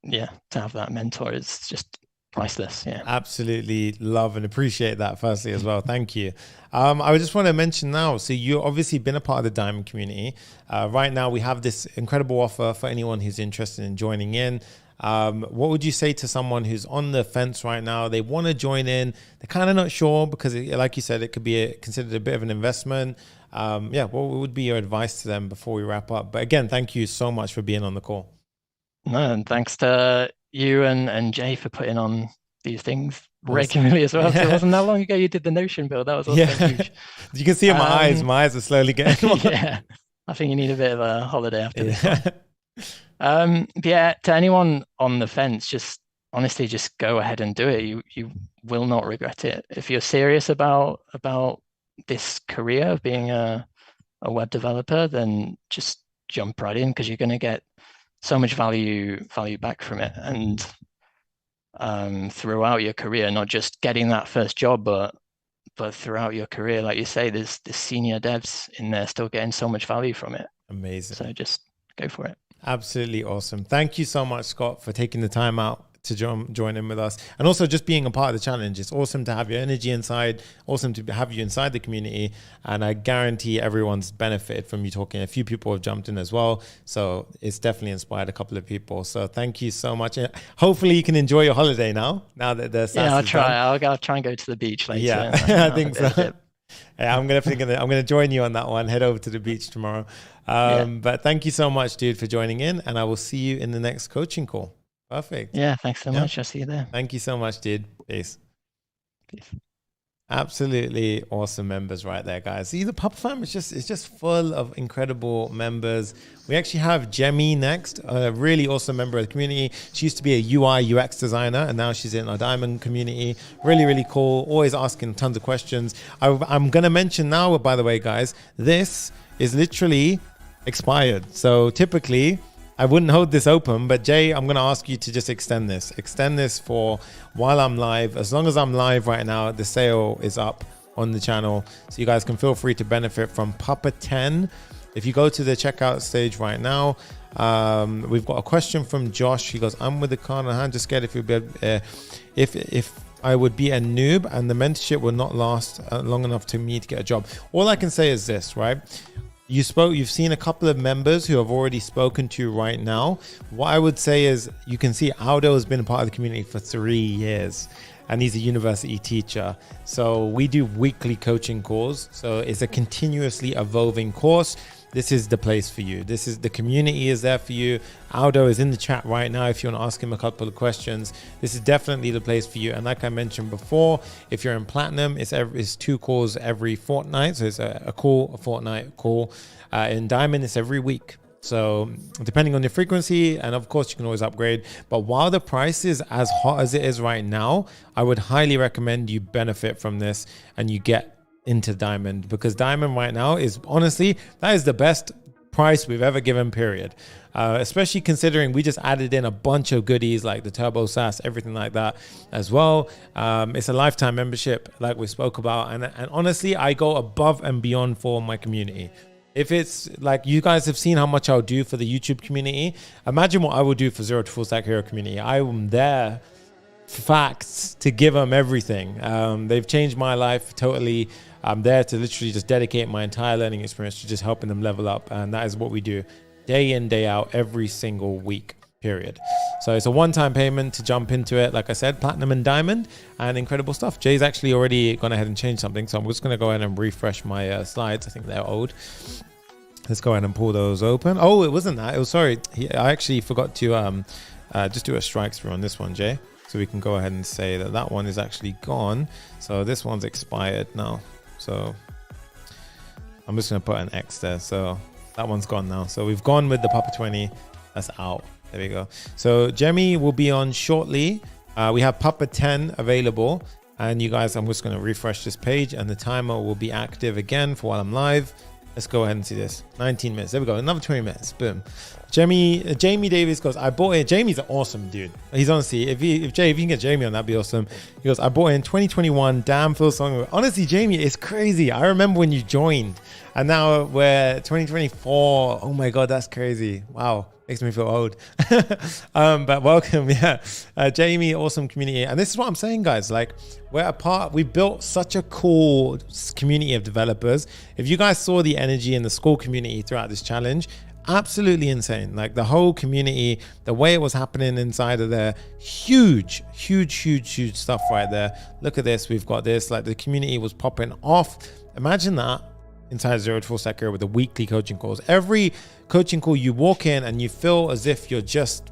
P: yeah, to have that mentor is just priceless. Yeah,
A: absolutely love and appreciate that firstly as well. Thank you. I just want to mention now, so you've obviously been a part of the Diamond community. Right now we have this incredible offer for anyone who's interested in joining in. What would you say to someone who's on the fence right now? They want to join in, they're kind of not sure, because like you said, it could be considered a bit of an investment. What would be your advice to them before we wrap up? But again, thank you so much for being on the call.
P: No, and thanks to you and Jay for putting on these things regularly as well. So it wasn't that long ago you did the Notion build. That was also huge.
A: You can see in my eyes. My eyes are slowly getting.
P: Yeah, I think you need a bit of a holiday after this one. To anyone on the fence, just honestly, just go ahead and do it. You will not regret it. If you're serious about this career of being a web developer, then just jump right in, because you're going to get so much value back from it. And throughout your career, not just getting that first job, but throughout your career, like you say, there's senior devs in there still getting so much value from it.
A: Amazing.
P: So just go for it.
A: Absolutely awesome. Thank you so much, Scott, for taking the time out to join in with us, and also just being a part of the challenge. It's awesome to have your energy inside, awesome to have you inside the community, and I guarantee everyone's benefited from you talking. A few people have jumped in as well, so it's definitely inspired a couple of people. So thank you so much. Hopefully you can enjoy your holiday now that the SAS
P: I'll
A: is
P: try.
A: done.
P: I'll try and go to the beach later.
A: Yeah, I think so. Yeah, I'm gonna join you on that one. Head over to the beach tomorrow. But thank you so much, dude, for joining in, and I will see you in the next coaching call. Perfect.
P: Yeah, thanks so much. I'll see you there.
A: Thank you so much, dude. Peace. Absolutely awesome members right there, guys. See, the Papa Fam is just full of incredible members. We actually have Jemie next, a really awesome member of the community. She used to be a UI UX designer, and now she's in our Diamond community. Really, really cool. Always asking tons of questions. I'm going to mention now, by the way, guys, this is literally expired. So typically, I wouldn't hold this open, but Jay, I'm going to ask you to just extend this. Extend this for while I'm live. As long as I'm live right now, the sale is up on the channel. So you guys can feel free to benefit from Papa 10. If you go to the checkout stage right now, we've got a question from Josh. He goes, I'm with the card on hand, just scared if I would be a noob and the mentorship will not last long enough to me to get a job. All I can say is this, right? You've seen a couple of members who have already spoken to you right now. What I would say is you can see Aldo has been a part of the community for 3 years and he's a university teacher. So we do weekly coaching calls. So it's a continuously evolving course. This is the place for you. This is the community is there for you. Aldo is in the chat right now if you want to ask him a couple of questions. This is definitely the place for you. And like I mentioned before, if you're in Platinum, it's 2 calls every fortnight. So it's a fortnight call. In Diamond, it's every week. So depending on your frequency, and of course you can always upgrade. But while the price is as hot as it is right now, I would highly recommend you benefit from this and you get into Diamond, because Diamond right now is honestly, that is the best price we've ever given, period. Especially considering we just added in a bunch of goodies like the Turbo SAS, everything like that as well. It's a lifetime membership like we spoke about. And honestly, I go above and beyond for my community. If it's like you guys have seen how much I'll do for the YouTube community, imagine what I will do for Zero to Full Stack Hero community. I am there facts to give them everything. They've changed my life totally. I'm there to literally just dedicate my entire learning experience to just helping them level up. And that is what we do day in, day out, every single week, period. So it's a one-time payment to jump into it. Like I said, Platinum and Diamond and incredible stuff. Jay's actually already gone ahead and changed something. So I'm just going to go ahead and refresh my slides. I think they're old. Let's go ahead and pull those open. Oh, it wasn't that. It was, sorry. I actually forgot to just do a strike through on this one, Jay. So we can go ahead and say that that one is actually gone. So this one's expired now. So I'm just going to put an X there. So that one's gone now. So we've gone with the Papa 20. That's out. There we go. So Jemie will be on shortly. We have Papa 10 available. And you guys, I'm just going to refresh this page and the timer will be active again for while I'm live. Let's go ahead and see this. 19 minutes. There we go. Another 20 minutes. Boom. Jamie Davis goes, I bought it. Jamie's an awesome dude. He's honestly, if you can get Jamie on, that'd be awesome. He goes, I bought it in 2021. Damn, Phil song. Honestly, Jamie, it's crazy. I remember when you joined and now we're 2024. Oh my God, that's crazy. Wow. Makes me feel old. But welcome. Yeah. Jamie, awesome community. And this is what I'm saying, guys. Like, we're a part, we built such a cool community of developers. If you guys saw the energy in the school community throughout this challenge, absolutely insane. Like the whole community, the way it was happening inside of there, huge stuff right there. Look at this. We've got this, like the community was popping off. Imagine that inside Zero to Full Stack Hero with the weekly coaching calls. Every coaching call you walk in and you feel as if you're just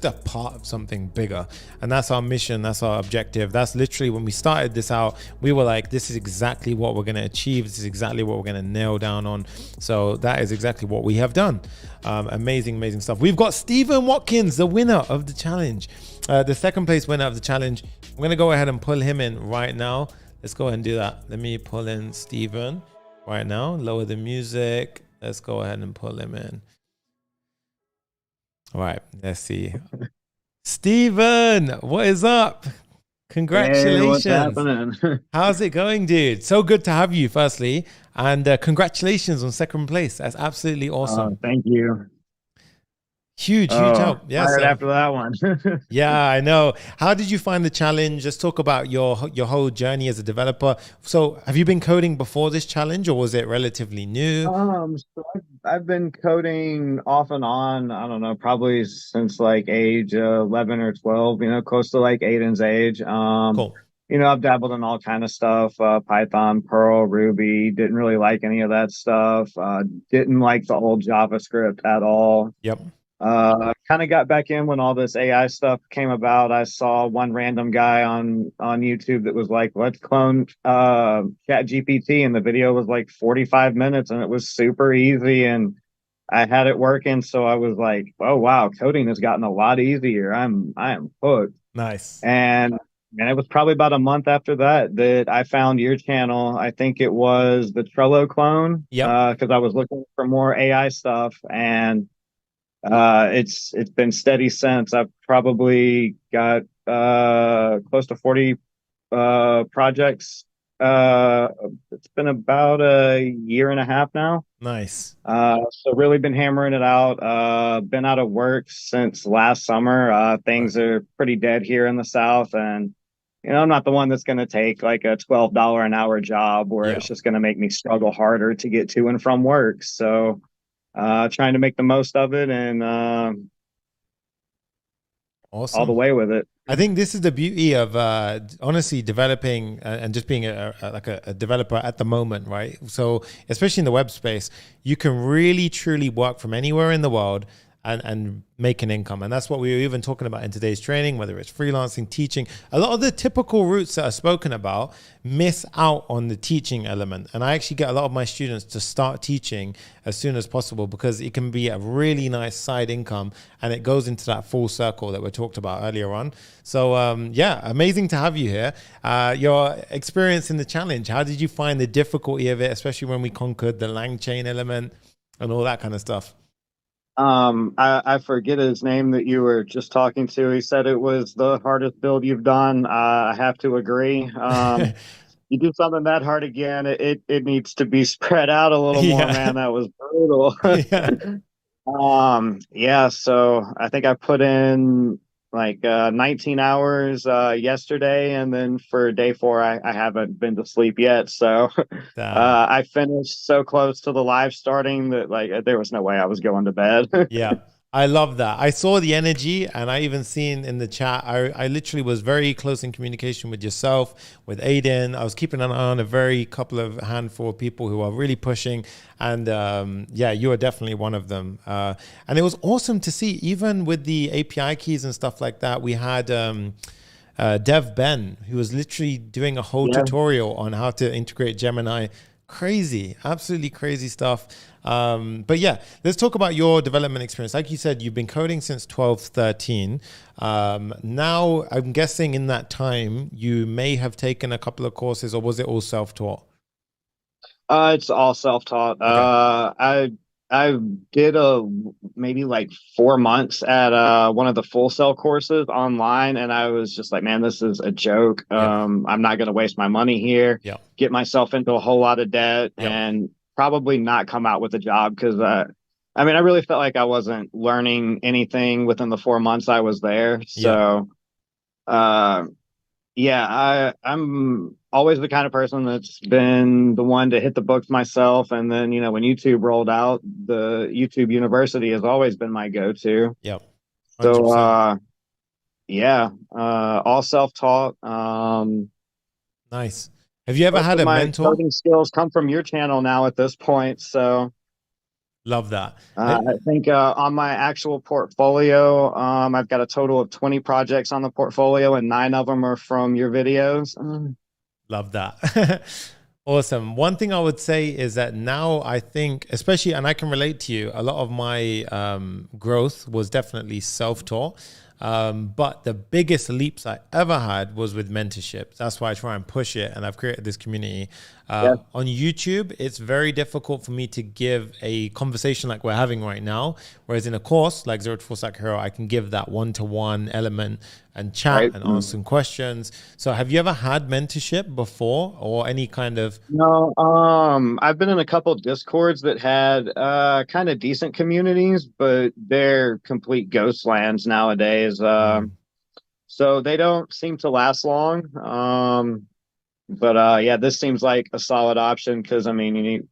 A: a part of something bigger. And that's our mission. That's our objective. That's literally when we started this out, we were like, this is exactly what we're going to achieve. This is exactly what we're going to nail down on. So that is exactly what we have done. Amazing stuff. We've got Stephen Watkins, the winner of the challenge, the second place winner of the challenge. I'm going to go ahead and pull him in right now. Let's go ahead and do that. Let me pull in Stephen right now. Lower the music. Let's go ahead and pull him in. All right, let's see. Steven, what is up? Congratulations.
Q: Hey, what's happening?
A: How's it going, dude? So good to have you, firstly. And congratulations on second place. That's absolutely awesome.
Q: Thank you.
A: Huge help. Yeah.
Q: Right after that one.
A: Yeah, I know. How did you find the challenge? Let's talk about your whole journey as a developer. So have you been coding before this challenge, or was it relatively new?
Q: So I've been coding off and on, I don't know, probably since like age 11 or 12, close to like Aydin's age.
A: Cool.
Q: I've dabbled in all kind of stuff, Python, Perl, Ruby, didn't really like any of that stuff. Didn't like the old JavaScript at all.
A: Yep.
Q: Kind of got back in when all this AI stuff came about. I saw one random guy on YouTube that was like, let's clone ChatGPT, and the video was like 45 minutes and it was super easy and I had it working. So I was like, oh wow, coding has gotten a lot easier. I am hooked.
A: Nice.
Q: And it was probably about a month after that I found your channel. I think it was the Trello clone.
A: Yeah.
Q: Because I was looking for more AI stuff, and it's been steady since. I've probably got close to 40 projects. It's been about a year and a half now.
A: Nice.
Q: So really been hammering it out. Been out of work since last summer. Things are pretty dead here in the South, and I'm not the one that's going to take like a $12 an hour job where it's just going to make me struggle harder to get to and from work. So trying to make the most of it and
A: awesome.
Q: All the way with it.
A: I think this is the beauty of honestly developing and just being a developer at the moment, right? So especially in the web space, you can really truly work from anywhere in the world and make an income. And that's what we were even talking about in today's training, whether it's freelancing, teaching. A lot of the typical routes that are spoken about miss out on the teaching element. And I actually get a lot of my students to start teaching as soon as possible because it can be a really nice side income and it goes into that full circle that we talked about earlier on. So yeah, amazing to have you here. Your experience in the challenge, how did you find the difficulty of it, especially when we conquered the LangChain element and all that kind of stuff?
Q: I forget his name that you were just talking to. He said it was the hardest build you've done. I have to agree. You do something that hard again, it needs to be spread out a little more, man. That was brutal. Yeah, so I think I put in like 19 hours yesterday, and then for day 4 I haven't been to sleep yet. So I finished so close to the live starting that like there was no way I was going to bed.
A: Yeah, I love that. I saw the energy, and I even seen in the chat, I literally was very close in communication with yourself, with Aydin. I was keeping an eye on a couple of handful of people who are really pushing. And yeah, you are definitely one of them. And it was awesome to see, even with the API keys and stuff like that. We had Dev Ben, who was literally doing a whole tutorial on how to integrate Gemini. Crazy, absolutely crazy stuff. But yeah, let's talk about your development experience. Like you said, you've been coding since 12, 13. Now, I'm guessing in that time, you may have taken a couple of courses, or was it all self-taught?
Q: It's all self-taught. Okay. I did maybe like 4 months at one of the Full Sail courses online, and I was just like, man, this is a joke. I'm not going to waste my money here, get myself into a whole lot of debt, and probably not come out with a job because I really felt like I wasn't learning anything within the 4 months I was there. So I'm always the kind of person that's been the one to hit the books myself. And then, when YouTube rolled out, the YouTube University has always been my go-to.
A: Yep.
Q: 100%. So, all self-taught.
A: Nice. Have you ever had a mentor?
Q: My coding skills come from your channel now at this point. So
A: love that.
Q: I think on my actual portfolio, I've got a total of 20 projects on the portfolio, and 9 of them are from your videos.
A: Love that. Awesome. One thing I would say is that now I think, especially, and I can relate to you, a lot of my growth was definitely self-taught. But the biggest leaps I ever had was with mentorship. That's why I try and push it, and I've created this community. On YouTube, it's very difficult for me to give a conversation like we're having right now Whereas in a course like Zero to Full Stack Hero, I can give that one-to-one element and chat and answer some questions. So have you ever had mentorship before or any kind of?
Q: No, I've been in a couple of Discords that had kind of decent communities, but they're complete ghost lands nowadays. So they don't seem to last long. But yeah, this seems like a solid option because I mean, you need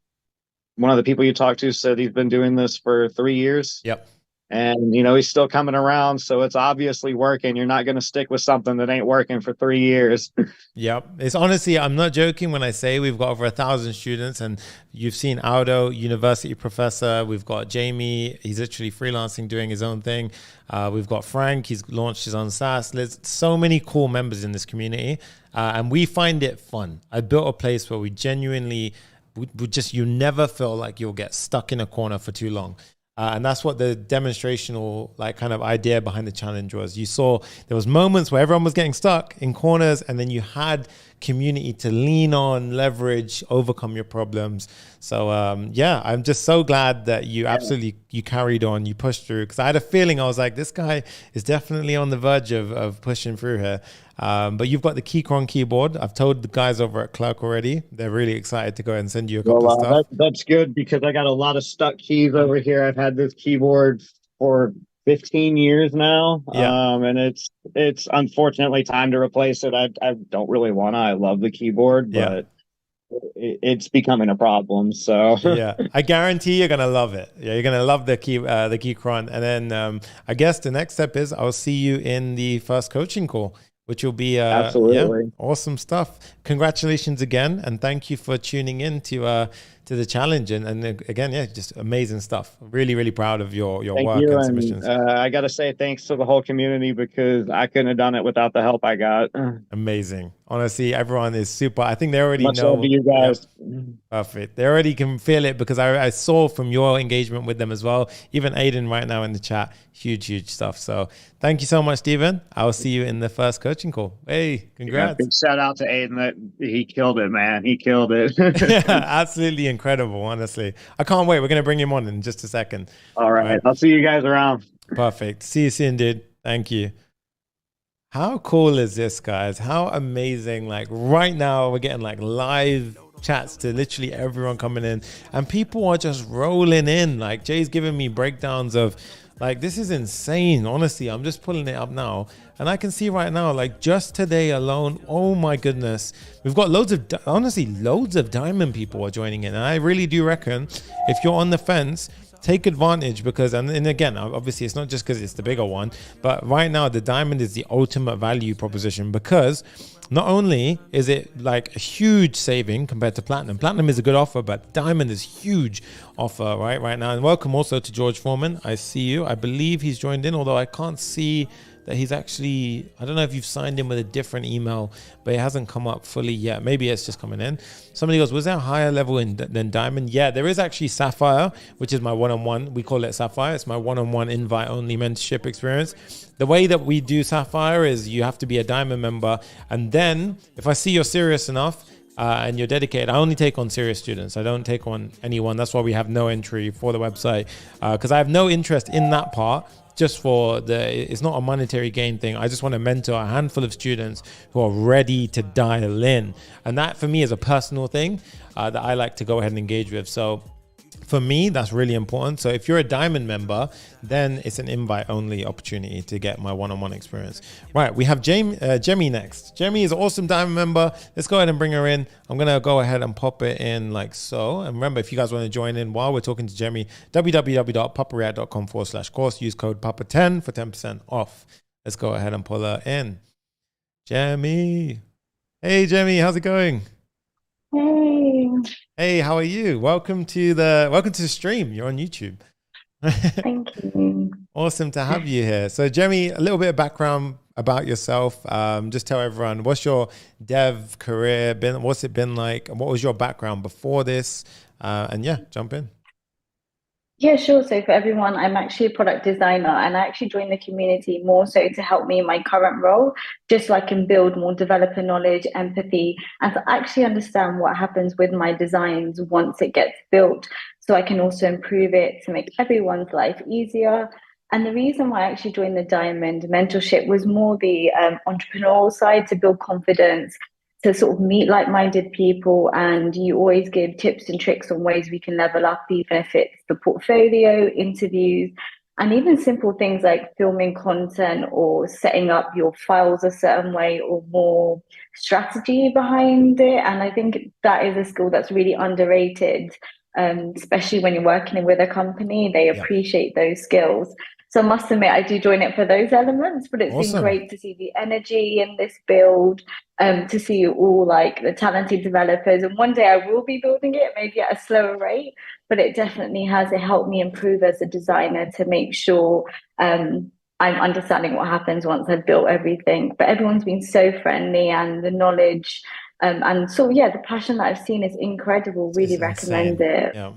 Q: one of the people you talked to said he's been doing this for 3 years.
A: Yep.
Q: And, you know, he's still coming around. So it's obviously working. You're not going to stick with something that ain't working for 3 years.
A: Yep. It's honestly, I'm not joking when I say we've got over 1,000 students, and you've seen Aldo, university professor. We've got Jemie. He's literally freelancing, doing his own thing. We've got Frank. He's launched his own SaaS. There's so many cool members in this community. And we find it fun. I built a place where we genuinely would just, you never feel like you'll get stuck in a corner for too long. And that's what the demonstrational like kind of idea behind the challenge was. You saw there was moments where everyone was getting stuck in corners, and then you had community to lean on, leverage, overcome your problems. So yeah, I'm just so glad that you you carried on, you pushed through, because I had a feeling, I was like, this guy is definitely on the verge of pushing through here. But you've got the Keychron keyboard. I've told the guys over at Clerk already. They're really excited to go and send you a couple of stuff.
Q: That's good because I got a lot of stuck keys over here. I've had this keyboard for 15 years now. And it's unfortunately time to replace it. I don't really want to. I love the keyboard, but it's becoming a problem. So
A: yeah, I guarantee you're gonna love it. Yeah, you're gonna love the Keychron. And then I guess the next step is I'll see you in the first coaching call, which will be absolutely awesome stuff. Congratulations again, and thank you for tuning in to the challenge. And again, just amazing stuff. Really, really proud of your work and submissions.
Q: I got to say thanks to the whole community because I couldn't have done it without the help I got.
A: Amazing. Honestly, everyone is super. I think they already
Q: Much
A: know.
Q: love to you guys.
A: Perfect. They already can feel it because I saw from your engagement with them as well. Even Aydin right now in the chat, huge stuff. So thank you so much, Stephen. I'll see you in the first coaching call. Hey, congrats.
Q: Yeah, big shout out to Aydin. That he killed it, man. He killed it.
A: Yeah, absolutely incredible. Honestly, I can't wait. We're going to bring him on in just a second.
Q: All right. I'll see you guys around.
A: Perfect. See you soon, dude. Thank you. How cool is this, guys? How amazing. Like right now we're getting like live chats to literally everyone coming in, and people are just rolling in. Like Jay's giving me breakdowns of like, this is insane. Honestly, I'm just pulling it up now, and I can see right now, like just today alone, oh my goodness, we've got loads of diamond people are joining in. And I really do reckon if you're on the fence, take advantage because, and again, obviously it's not just because it's the bigger one, but right now the diamond is the ultimate value proposition because not only is it like a huge saving compared to platinum. Platinum is a good offer, but diamond is huge offer right now. And welcome also to George Foreman. I see you. I believe he's joined in, although I can't see that he's actually, I don't know if you've signed in with a different email, but it hasn't come up fully yet. Maybe it's just coming in. Somebody goes, was there a higher level than diamond? Yeah, there is actually sapphire, which is my one-on-one. We call it sapphire. It's my one-on-one invite-only mentorship experience. The way that we do sapphire is you have to be a diamond member. And then if I see you're serious enough, and you're dedicated, I only take on serious students. I don't take on anyone. That's why we have no entry for the website, because I have no interest in that part. Just for it's not a monetary gain thing. I just want to mentor a handful of students who are ready to dial in. And that for me is a personal thing that I like to go ahead and engage with. So for me, that's really important. So if you're a diamond member, then it's an invite only opportunity to get my one-on-one experience. Right, we have Jemie next. Jemie is an awesome diamond member. Let's go ahead and bring her in. I'm going to go ahead and pop it in like so. And remember, if you guys want to join in while we're talking to Jemie, www.papareact.com/course. Use code PAPA10 for 10% off. Let's go ahead and pull her in. Jemie. Hey, Jemie, how's it going? Hey, how are you? Welcome to the stream. You're on YouTube.
R: Thank you.
A: Awesome to have you here. So Jemie, a little bit of background about yourself. Just tell everyone, what's your dev career been? What's it been like? What was your background before this? And yeah, jump in.
R: Yeah, sure. So for everyone, I'm actually a product designer, and I actually joined the community more so to help me in my current role, just so I can build more developer knowledge, empathy, and to actually understand what happens with my designs once it gets built. so I can also improve it to make everyone's life easier. And the reason why I actually joined the Diamond Mentorship was more the entrepreneurial side, to build confidence, to sort of meet like-minded people, and you always give tips and tricks on ways we can level up, even if it's the portfolio, interviews, and even simple things like filming content or setting up your files a certain way, or more strategy behind it. And I think that is a skill that's really underrated, especially when you're working with a company. They appreciate those skills. So I must admit, I do join it for those elements, but it's been great to see the energy in this build, to see you all like the talented developers. And one day I will be building it, maybe at a slower rate, but it definitely has helped me improve as a designer to make sure I'm understanding what happens once I've built everything. But everyone's been so friendly, and the knowledge and so, yeah, the passion that I've seen is incredible. Really recommend it.
A: Yeah.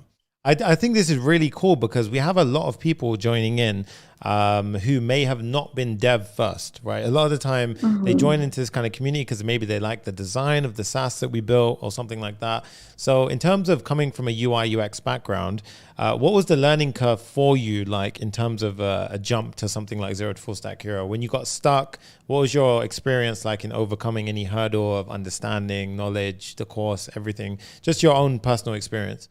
A: I think this is really cool because we have a lot of people joining in who may have not been dev first, right? A lot of the time they join into this kind of community because maybe they like the design of the SaaS that we built or something like that. So in terms of coming from a UI UX background, what was the learning curve for you like in terms of a jump to something like Zero to Full Stack Hero? When you got stuck, what was your experience like in overcoming any hurdle of understanding, knowledge, the course, everything? Just your own personal experience.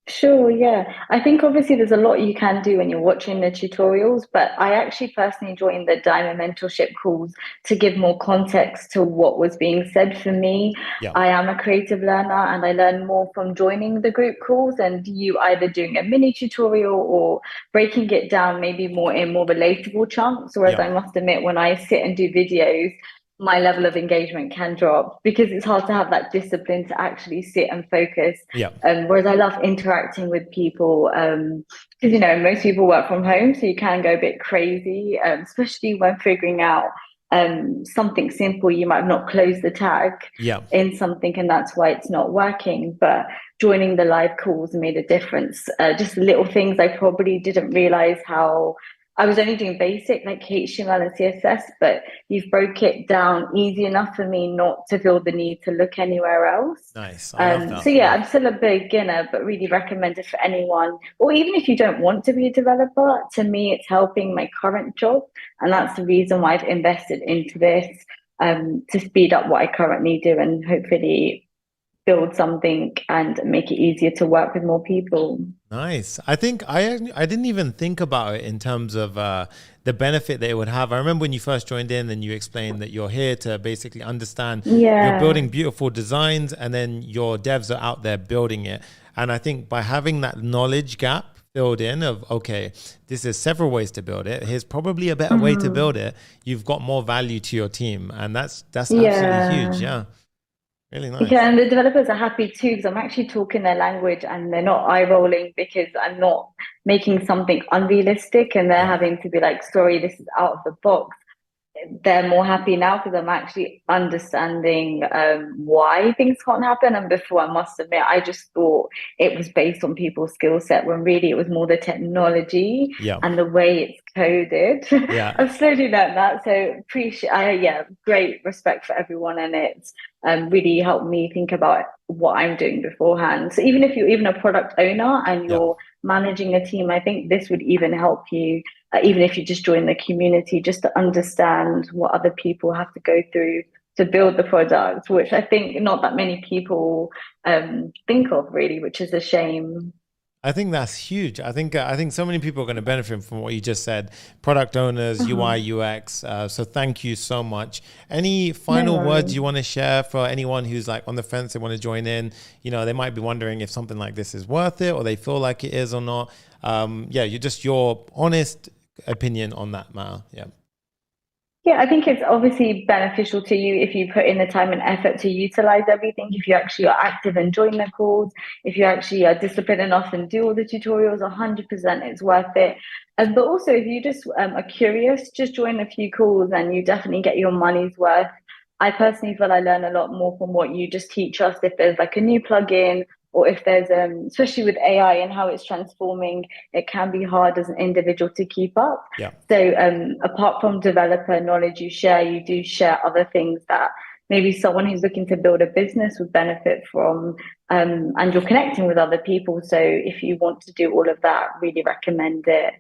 R: Sure, yeah. I think obviously there's a lot you can do when you're watching the tutorials, but I actually personally joined the Diamond Mentorship calls to give more context to what was being said for me. I am a creative learner, and I learn more from joining the group calls and you either doing a mini tutorial or breaking it down maybe more in more relatable chunks. Whereas I must admit, when I sit and do videos, my level of engagement can drop because it's hard to have that discipline to actually sit and focus. Whereas I love interacting with people, because, you know, most people work from home, so you can go a bit crazy, especially when figuring out something simple. You might have not closed the tag in something, and that's why it's not working. But joining the live calls made a difference. Just little things I probably didn't realize how. I was only doing basic like HTML and CSS, but you've broke it down easy enough for me not to feel the need to look anywhere else.
A: Nice. I love that.
R: So yeah, I'm still a beginner, but really recommend it for anyone, or even if you don't want to be a developer. To me, it's helping my current job, and that's the reason why I've invested into this, to speed up what I currently do and hopefully build something and make it easier to work with more people.
A: Nice. I think I didn't even think about it in terms of the benefit that it would have. I remember when you first joined in and you explained that you're here to basically understand you're building beautiful designs, and then your devs are out there building it. And I think by having that knowledge gap filled in of, okay, this is several ways to build it, here's probably a better way to build it, you've got more value to your team. And that's absolutely huge. Yeah. Really nice.
R: Yeah, and the developers are happy too, because I'm actually talking their language and they're not eye rolling because I'm not making something unrealistic and they're having to be like, sorry, this is out of the box. They're more happy now because I'm actually understanding why things can't happen. And before, I must admit, I just thought it was based on people's skill set, when really it was more the technology and the way it's coded. I've slowly learned that. So great respect for everyone. And it's really helped me think about what I'm doing beforehand. So even if you're even a product owner and you're managing a team, I think this would even help you, even if you just join the community, just to understand what other people have to go through to build the product, which I think not that many people think of really, which is a shame.
A: I think that's huge. I think so many people are going to benefit from what you just said. Product owners, UI, UX. So thank you so much. Any final words you want to share for anyone who's like on the fence, they want to join in? You know, they might be wondering if something like this is worth it, or they feel like it is or not. You're just your honest opinion on that matter.
R: Yeah, I think it's obviously beneficial to you if you put in the time and effort to utilize everything. If you actually are active and join the calls, if you actually are disciplined enough and do all the tutorials, 100% it's worth it. But also, if you just are curious, just join a few calls and you definitely get your money's worth. I personally feel I learn a lot more from what you just teach us. If there's like a new plugin, or if there's, especially with AI and how it's transforming, it can be hard as an individual to keep up. So apart from developer knowledge you do share other things that maybe someone who's looking to build a business would benefit from. And you're connecting with other people. So if you want to do all of that, really recommend it.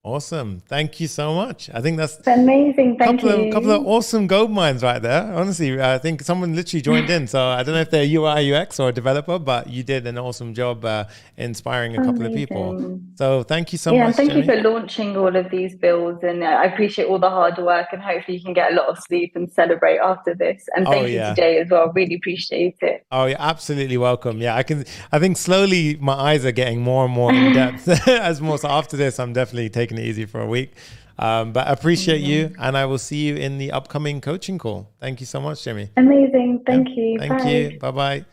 A: Awesome. Thank you so much. I think that's
R: amazing. Thank you.
A: Couple of awesome gold mines right there. Honestly, I think someone literally joined in. So I don't know if they're UI, UX or a developer, but you did an awesome job inspiring a couple of people. So thank you so much.
R: Thank
A: Jemie.
R: you for launching all of these builds. And I appreciate all the hard work, and hopefully you can get a lot of sleep and celebrate after this. And thank you to Jay as well. Really appreciate it.
A: Oh, you're absolutely welcome. Yeah, I think slowly my eyes are getting more and more in depth as more. So after this, I'm definitely taking it easy for a week. But I appreciate you, and I will see you in the upcoming coaching call. Thank you so much, Jemie.
R: Amazing. Thank you.
A: Thank you. Bye-bye.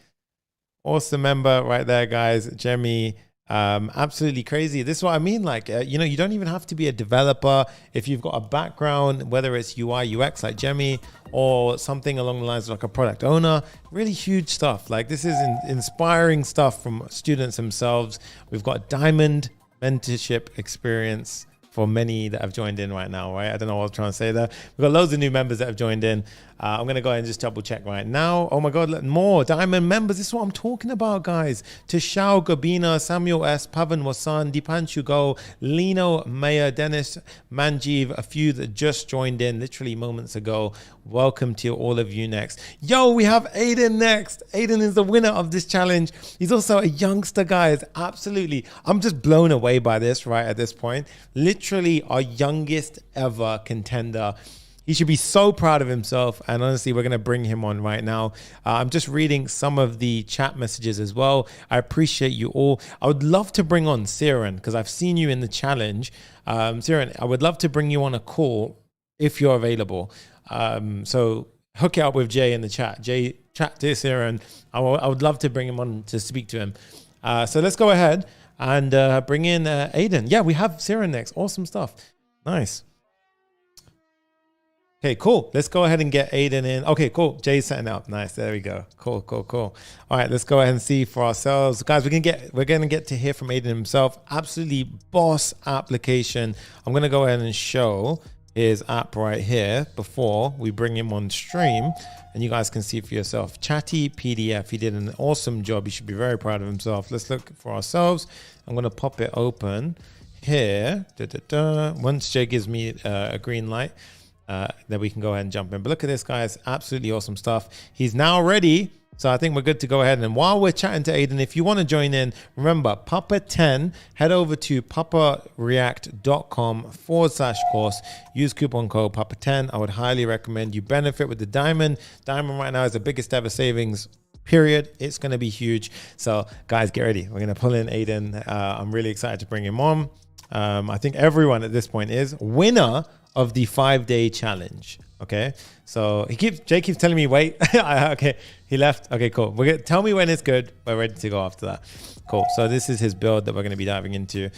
A: Awesome member right there, guys. Jemie. Absolutely crazy. This is what I mean. Like, you don't even have to be a developer. If you've got a background, whether it's UI, UX like Jemie, or something along the lines of like a product owner, really huge stuff. Like, this is inspiring stuff from students themselves. We've got diamond mentorship experience for many that have joined in right now, right? I don't know what I'm trying to say there. We've got loads of new members that have joined in. I'm going to go ahead and just double check right now. Oh my God, more diamond members. This is what I'm talking about, guys. Tishao, Gabina, Samuel S, Pavan Wasan, Dipanshu Go, Lino, Maya, Dennis, Manjeev, a few that just joined in literally moments ago. Welcome to all of you next. Yo, we have Aydin next. Aydin is the winner of this challenge. He's also a youngster, guys. Absolutely. I'm just blown away by this right at this point. Literally our youngest ever contender. He should be so proud of himself. And honestly, we're going to bring him on right now. I'm just reading some of the chat messages as well. I appreciate you all. I would love to bring on Ciaran because I've seen you in the challenge. Ciaran, I would love to bring you on a call if you're available. So hook it up with Jay in the chat. Jay, chat to Ciaran. I would love to bring him on to speak to him. So let's go ahead and bring in Aydin. Yeah, we have Ciaran next. Awesome stuff. Nice. Okay, cool. Let's go ahead and get Aydin in. Okay, cool. Jay's setting up. Nice. There we go. Cool. All right, let's go ahead and see for ourselves. Guys, we're going to get to hear from Aydin himself. Absolutely boss application. I'm going to go ahead and show his app right here before we bring him on stream, and you guys can see for yourself. Chatty PDF. He did an awesome job. He should be very proud of himself. Let's look for ourselves. I'm going to pop it open here. Once Jay gives me a green light, then we can go ahead and jump in. But look at this, guys. Absolutely awesome stuff. He's now ready. So I think we're good to go ahead. And while we're chatting to Aydin, if you want to join in, remember, Papa10, head over to papareact.com/course. Use coupon code Papa10. I would highly recommend you benefit with the diamond. Diamond right now is the biggest ever savings, period. It's going to be huge. So guys, get ready. We're going to pull in Aydin. I'm really excited to bring him on. I think everyone at this point is winner of the 5-day challenge. Okay, so Jay keeps telling me wait. Okay, he left. Okay, cool. Tell me when it's good. We're ready to go after that. Cool. So this is his build that we're going to be diving into.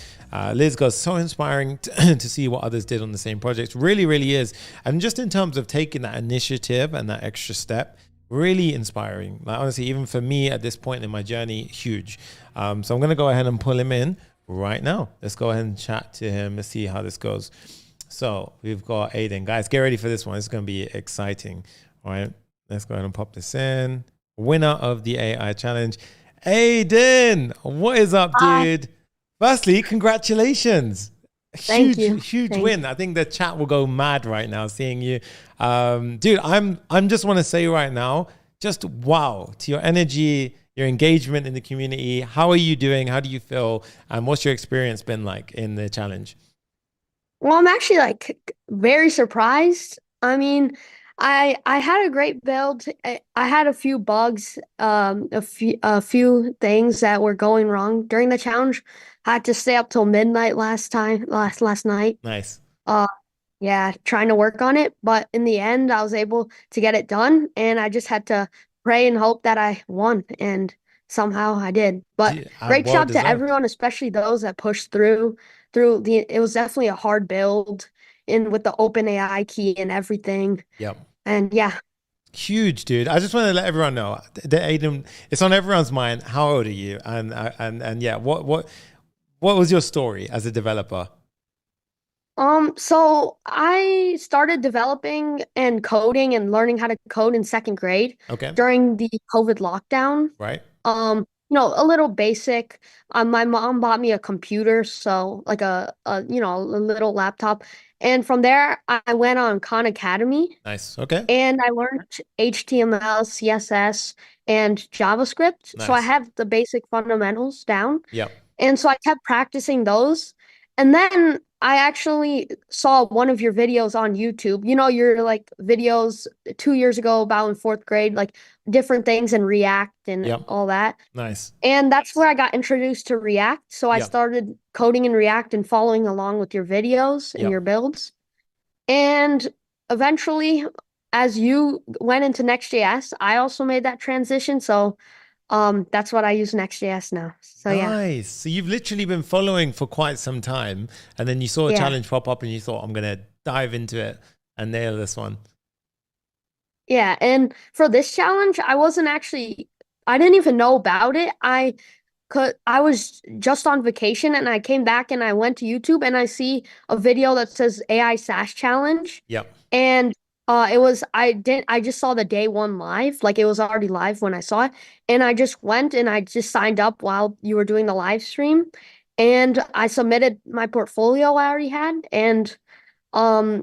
A: Liz goes, so inspiring to see what others did on the same projects. Really, really is. And just in terms of taking that initiative and that extra step, really inspiring. Like, honestly, even for me at this point in my journey, huge. So I'm going to go ahead and pull him in right now. Let's go ahead and chat to him. Let's see how this goes. So we've got Aydin. Guys, get ready for this one. It's going to be exciting. All right, let's go ahead and pop this in. Winner of the AI challenge, Aydin. What is up, dude? Firstly, congratulations.
S: Thank you.
A: Huge win. I think the chat will go mad right now seeing you. Dude, I'm just want to say right now, just wow to your energy, your engagement in the community. How are you doing? How do you feel? And what's your experience been like in the challenge?
S: Well, I'm actually like very surprised. I mean, I had a great build. I had a few bugs, a few things that were going wrong during the challenge. I had to stay up till midnight last night.
A: Nice.
S: Yeah, trying to work on it, but in the end, I was able to get it done, and I just had to pray and hope that I won, and somehow I did. But great job to everyone, especially those that pushed through. It was definitely a hard build with the OpenAI key and everything.
A: Yep.
S: And yeah.
A: Huge, dude. I just want to let everyone know that Aydin, it's on everyone's mind. How old are you? And yeah, what was your story as a developer?
S: So I started developing and coding and learning how to code in second grade during the COVID lockdown.
A: Right.
S: A little basic. My mom bought me a computer, so like a little laptop. And from there, I went on Khan Academy.
A: Nice. Okay.
S: And I learned HTML, CSS, and JavaScript. So I
A: Nice.
S: have the basic fundamentals down.
A: Yep.
S: And so I kept practicing those. And then I actually saw one of your videos on YouTube. Your like videos 2 years ago about in fourth grade, like different things in React and all that.
A: Nice.
S: And that's where I got introduced to React. So I
A: Yep.
S: started coding in React and following along with your videos and
A: Yep.
S: your builds. And eventually, as you went into Next.js, I also made that transition. So that's what I use Next.js now. So yeah.
A: Nice. So you've literally been following for quite some time, and then you saw a
S: Yeah.
A: challenge pop up and you thought, I'm going to dive into it and nail this one.
S: Yeah, and for this challenge, I didn't even know about it. I was just on vacation and I came back and I went to YouTube and I see a video that says AI SaaS challenge.
A: Yep.
S: And I just saw the day one live, like it was already live when I saw it. And I just went and I just signed up while you were doing the live stream. And I submitted my portfolio I already had. And I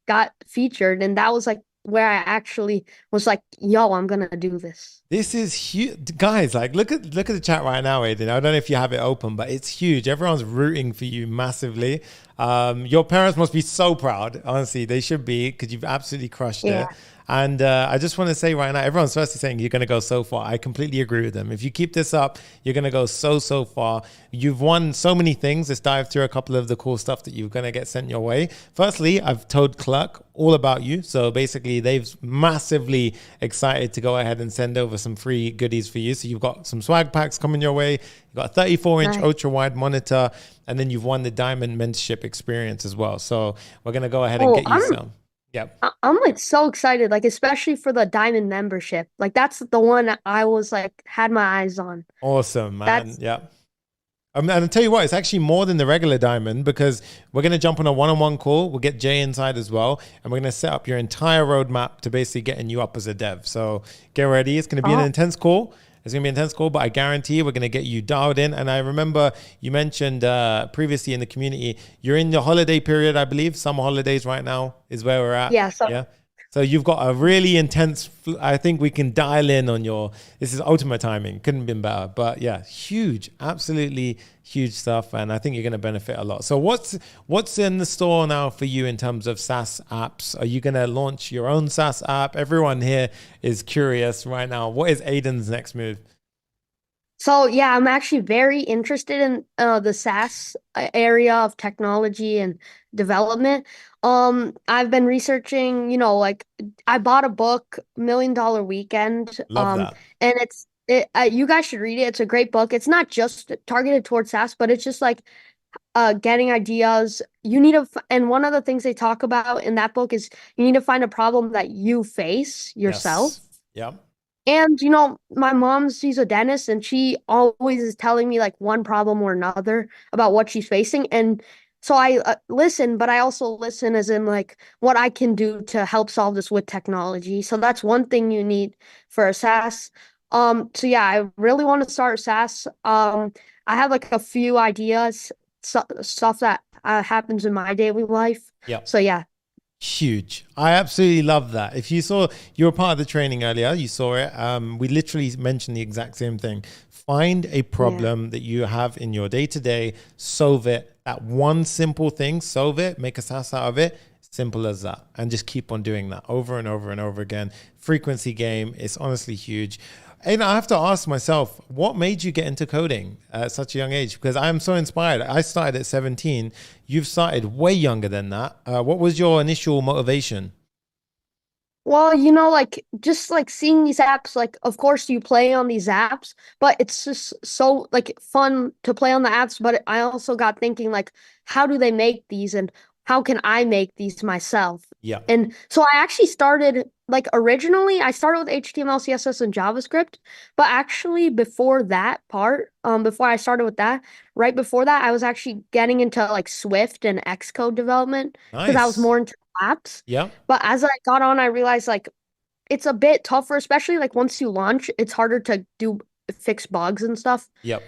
S: got featured, and that was like where I actually was like, yo, I'm gonna do this.
A: This is huge, guys. Like, look at the chat right now, Aydin. I don't know if you have it open, but it's huge. Everyone's rooting for you massively. Your parents must be so proud. Honestly, they should be, because you've absolutely crushed it. And I just want to say right now, everyone's firstly saying you're going to go so far. I completely agree with them. If you keep this up, you're going to go so far. You've won so many things. Let's dive through a couple of the cool stuff that you're going to get sent your way. Firstly, I've told Cluck all about you. So basically, they've massively excited to go ahead and send over some free goodies for you. So you've got some swag packs coming your way. You've got a 34-inch ultra-wide monitor. And then you've won the Diamond Mentorship Experience as well. So we're going to go ahead and get you some. Yep.
S: I'm like so excited, like especially for the Diamond membership. Like that's the one I was like had my eyes on.
A: Awesome, man. Yep. And I'll tell you what, it's actually more than the regular Diamond, because we're going to jump on a one-on-one call. We'll get Jay inside as well. And we're going to set up your entire roadmap to basically getting you up as a dev. So get ready. It's going to be an intense call. It's going to be an intense call, but I guarantee we're going to get you dialed in. And I remember you mentioned previously in the community, you're in the holiday period, I believe. Summer holidays right now is where we're at.
S: Yeah.
A: So you've got a really intense, I think we can dial in on this is ultimate timing. Couldn't have been better. But yeah, huge, absolutely huge stuff. And I think you're going to benefit a lot. So what's in the store now for you in terms of SaaS apps? Are you going to launch your own SaaS app? Everyone here is curious right now. What is Aydin's next move?
S: So yeah, I'm actually very interested in the SaaS area of technology and development. I've been researching, like I bought a book, $1 Million Weekend.
A: Love that.
S: And you guys should read it. It's a great book. It's not just targeted towards SaaS, but it's just like getting ideas. And one of the things they talk about in that book is you need to find a problem that you face yourself.
A: Yes. Yeah.
S: And, my she's a dentist, and she always is telling me like one problem or another about what she's facing. And so I listen, but I also listen as in like what I can do to help solve this with technology. So that's one thing you need for a SaaS. So yeah, I really want to start SaaS. I have like a few ideas, stuff that happens in my daily life.
A: Yeah.
S: So yeah.
A: Huge. I absolutely love that. If you were part of the training earlier, you saw it. We literally mentioned the exact same thing. Find a problem that you have in your day-to-day, solve it. That one simple thing, solve it, make a SaaS out of it. Simple as that. And just keep on doing that over and over and over again. Frequency game is honestly huge. And I have to ask myself, what made you get into coding at such a young age? Because I am so inspired. I started at 17. You've started way younger than that. What was your initial motivation?
S: Well, just like seeing these apps, like, of course you play on these apps, but it's just so like fun to play on the apps. But I also got thinking like, how do they make these? And how can I make these myself?
A: Yeah.
S: And so I actually started, like, originally I started with HTML, CSS, and JavaScript, but actually before that part, before I started with that, right before that, I was actually getting into like Swift and Xcode development because I was
A: Nice.
S: more into apps.
A: Yeah.
S: But as I got on, I realized like it's a bit tougher, especially like once you launch, it's harder to fix bugs and stuff.
A: Yep.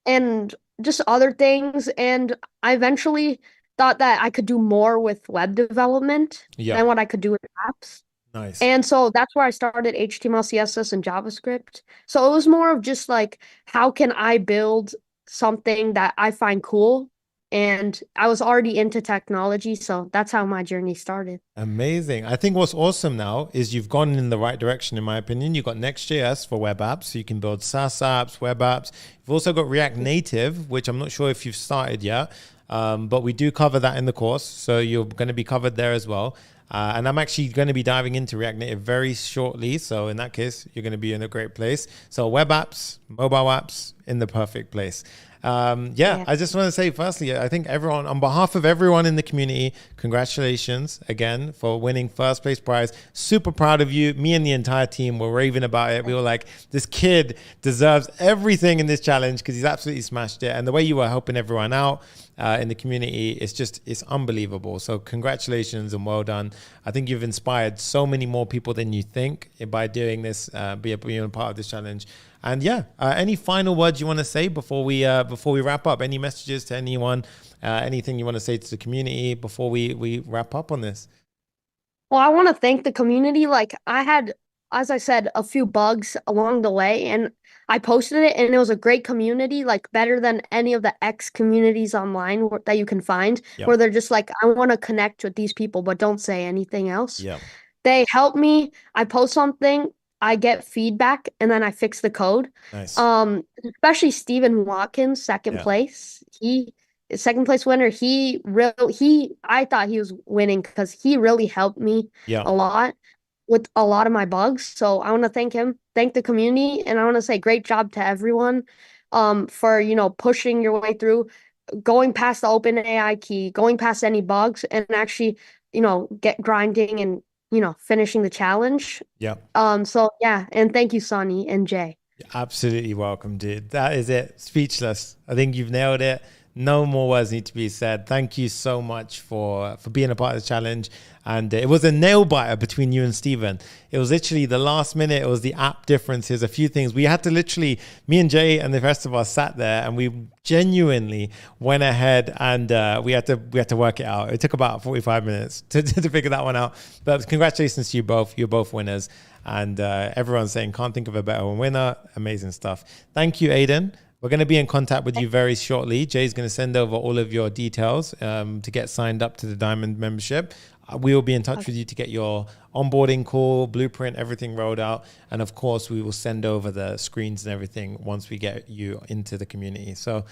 S: And just other things. And I eventually thought that I could do more with web development than what I could do with apps.
A: Nice.
S: And so that's where I started HTML, CSS, and JavaScript. So it was more of just like, how can I build something that I find cool? And I was already into technology, so that's how my journey started.
A: Amazing. I think what's awesome now is you've gone in the right direction, in my opinion. You've got Next.js for web apps, so you can build SaaS apps, web apps. You've also got React Native, which I'm not sure if you've started yet, but we do cover that in the course, so you're going to be covered there as well. And I'm actually going to be diving into React Native very shortly. So in that case, you're going to be in a great place. So web apps, mobile apps, in the perfect place. I just want to say, firstly, I think everyone, on behalf of everyone in the community, congratulations again for winning first place prize. Super proud of you. Me and the entire team were raving about it. We were like, this kid deserves everything in this challenge because he's absolutely smashed it. And the way you were helping everyone out in the community, it's unbelievable. So congratulations and well done. I think you've inspired so many more people than you think by doing this, being a part of this challenge. And any final words you want to say before we wrap up? Any messages to anyone? Anything you want to say to the community before we wrap up on this?
S: Well, I want to thank the community. Like, I had, as I said, a few bugs along the way, and I posted it, and it was a great community, like better than any of the X communities online that you can find, where they're just like, I want to connect with these people, but don't say anything else.
A: Yeah.
S: They help me. I post something, I get feedback, and then I fix the code.
A: Nice.
S: Especially Stephen Watkins, second place. Second place winner. I thought he was winning because he really helped me a lot with a lot of my bugs. So I want to thank him, thank the community, and I want to say great job to everyone for, pushing your way through, going past the OpenAI key, going past any bugs, and actually, get grinding and finishing the challenge.
A: Yeah.
S: And thank you, Sonny and Jay.
A: You're absolutely welcome, dude. That is it. Speechless. I think you've nailed it. No more words need to be said. Thank you so much for being a part of the challenge. And it was a nail biter between you and Steven. It was literally the last minute. It was the app differences, a few things. We had to literally, me and Jay and the rest of us sat there and we genuinely went ahead and we had to work it out. It took about 45 minutes to figure that one out. But congratulations to you both. You're both winners. And everyone's saying, can't think of a better winner. Amazing stuff. Thank you, Aydin. We're going to be in contact with you very shortly. Jay's going to send over all of your details to get signed up to the Diamond membership. We will be in touch with you to get your onboarding call, blueprint, everything rolled out. And of course, we will send over the screens and everything once we get you into the community. So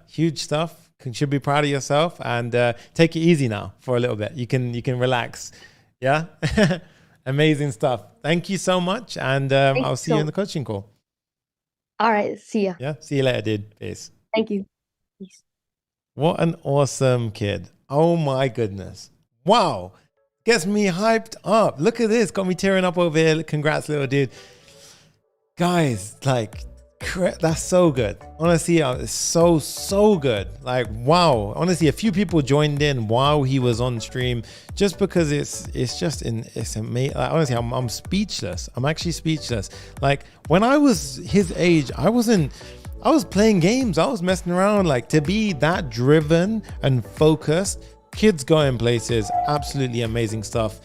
A: huge stuff. You should be proud of yourself and take it easy now for a little bit. You can relax. Yeah. Amazing stuff. Thank you so much. And I'll see you in the coaching call.
S: All right. See ya.
A: Yeah. See you later, dude. Peace.
S: Thank you. Peace.
A: What an awesome kid. Oh my goodness. Wow. Gets me hyped up. Look at this. Got me tearing up over here. Congrats, little dude. Guys, that's so good. Honestly, it's so good. Like, wow. Honestly, a few people joined in while he was on stream just because it's amazing. Like, honestly, I'm speechless. I'm actually speechless. Like, when I was his age, I was playing games. I was messing around. Like, to be that driven and focused, kids going places, absolutely amazing stuff.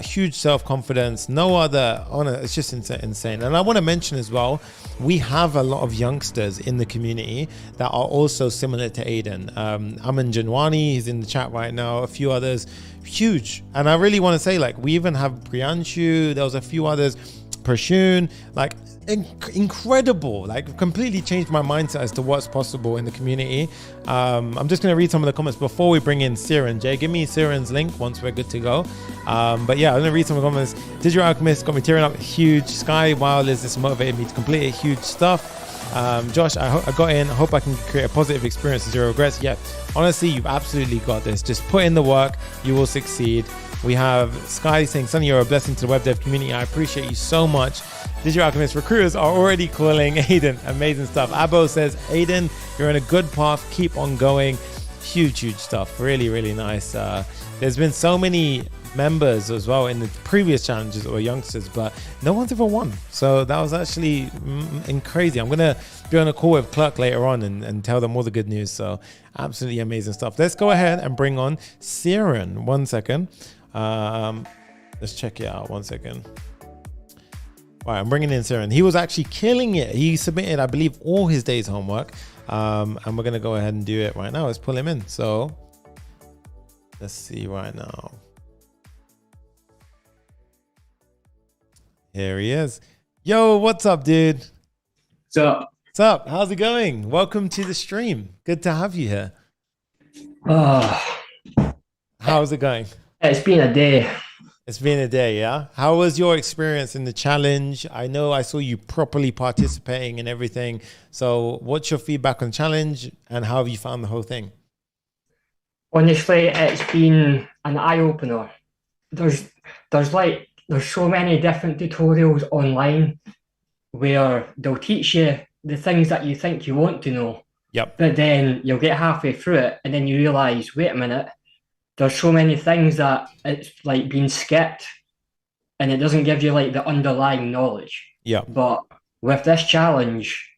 A: Huge self-confidence, it's just insane. And I want to mention as well, we have a lot of youngsters in the community that are also similar to Aydin. Aman Janwani, he's in the chat right now, a few others, huge. And I really want to say, we even have Priyanshu, there was a few others, Prashun, incredible, completely changed my mindset as to what's possible in the community. I'm just going to read some of the comments before we bring in Ciaran. Jay, give me Ciaran's link once we're good to go. I'm going to read some of the comments. Digital Alchemist got me tearing up. Huge. Sky Wild is this motivated me to complete it. Huge stuff. Josh, I got in. I hope I can create a positive experience and 0 regrets. Yeah, honestly, you've absolutely got this. Just put in the work. You will succeed. We have Sky saying, Sonny, you're a blessing to the web dev community. I appreciate you so much. Digital Alchemist recruiters are already calling Aydin. Amazing stuff. Abo says, Aydin, you're in a good path. Keep on going. Huge stuff. Really, really nice. There's been so many members as well in the previous challenges or youngsters, but no one's ever won. So that was actually crazy. I'm going to be on a call with Clark later on and tell them all the good news. So absolutely amazing stuff. Let's go ahead and bring on Ciaran. 1 second. Let's check it out. 1 second. All right, I'm bringing in Ciaran. He was actually killing it. He submitted, I believe, all his day's homework. And we're going to go ahead and do it right now. Let's pull him in. So let's see right now. Here he is. Yo, what's up, dude?
T: What's up?
A: What's up? How's it going? Welcome to the stream. Good to have you here. How's it going?
T: It's been a day.
A: It's been a day, yeah? How was your experience in the challenge? I know I saw you properly participating and everything. So what's your feedback on the challenge and how have you found the whole thing?
T: Honestly, it's been an eye-opener. There's so many different tutorials online where they'll teach you the things that you think you want to know.
A: Yep.
T: But then you'll get halfway through it and then you realize, wait a minute, there's so many things that it's like being skipped and it doesn't give you like the underlying knowledge.
A: Yeah.
T: But with this challenge,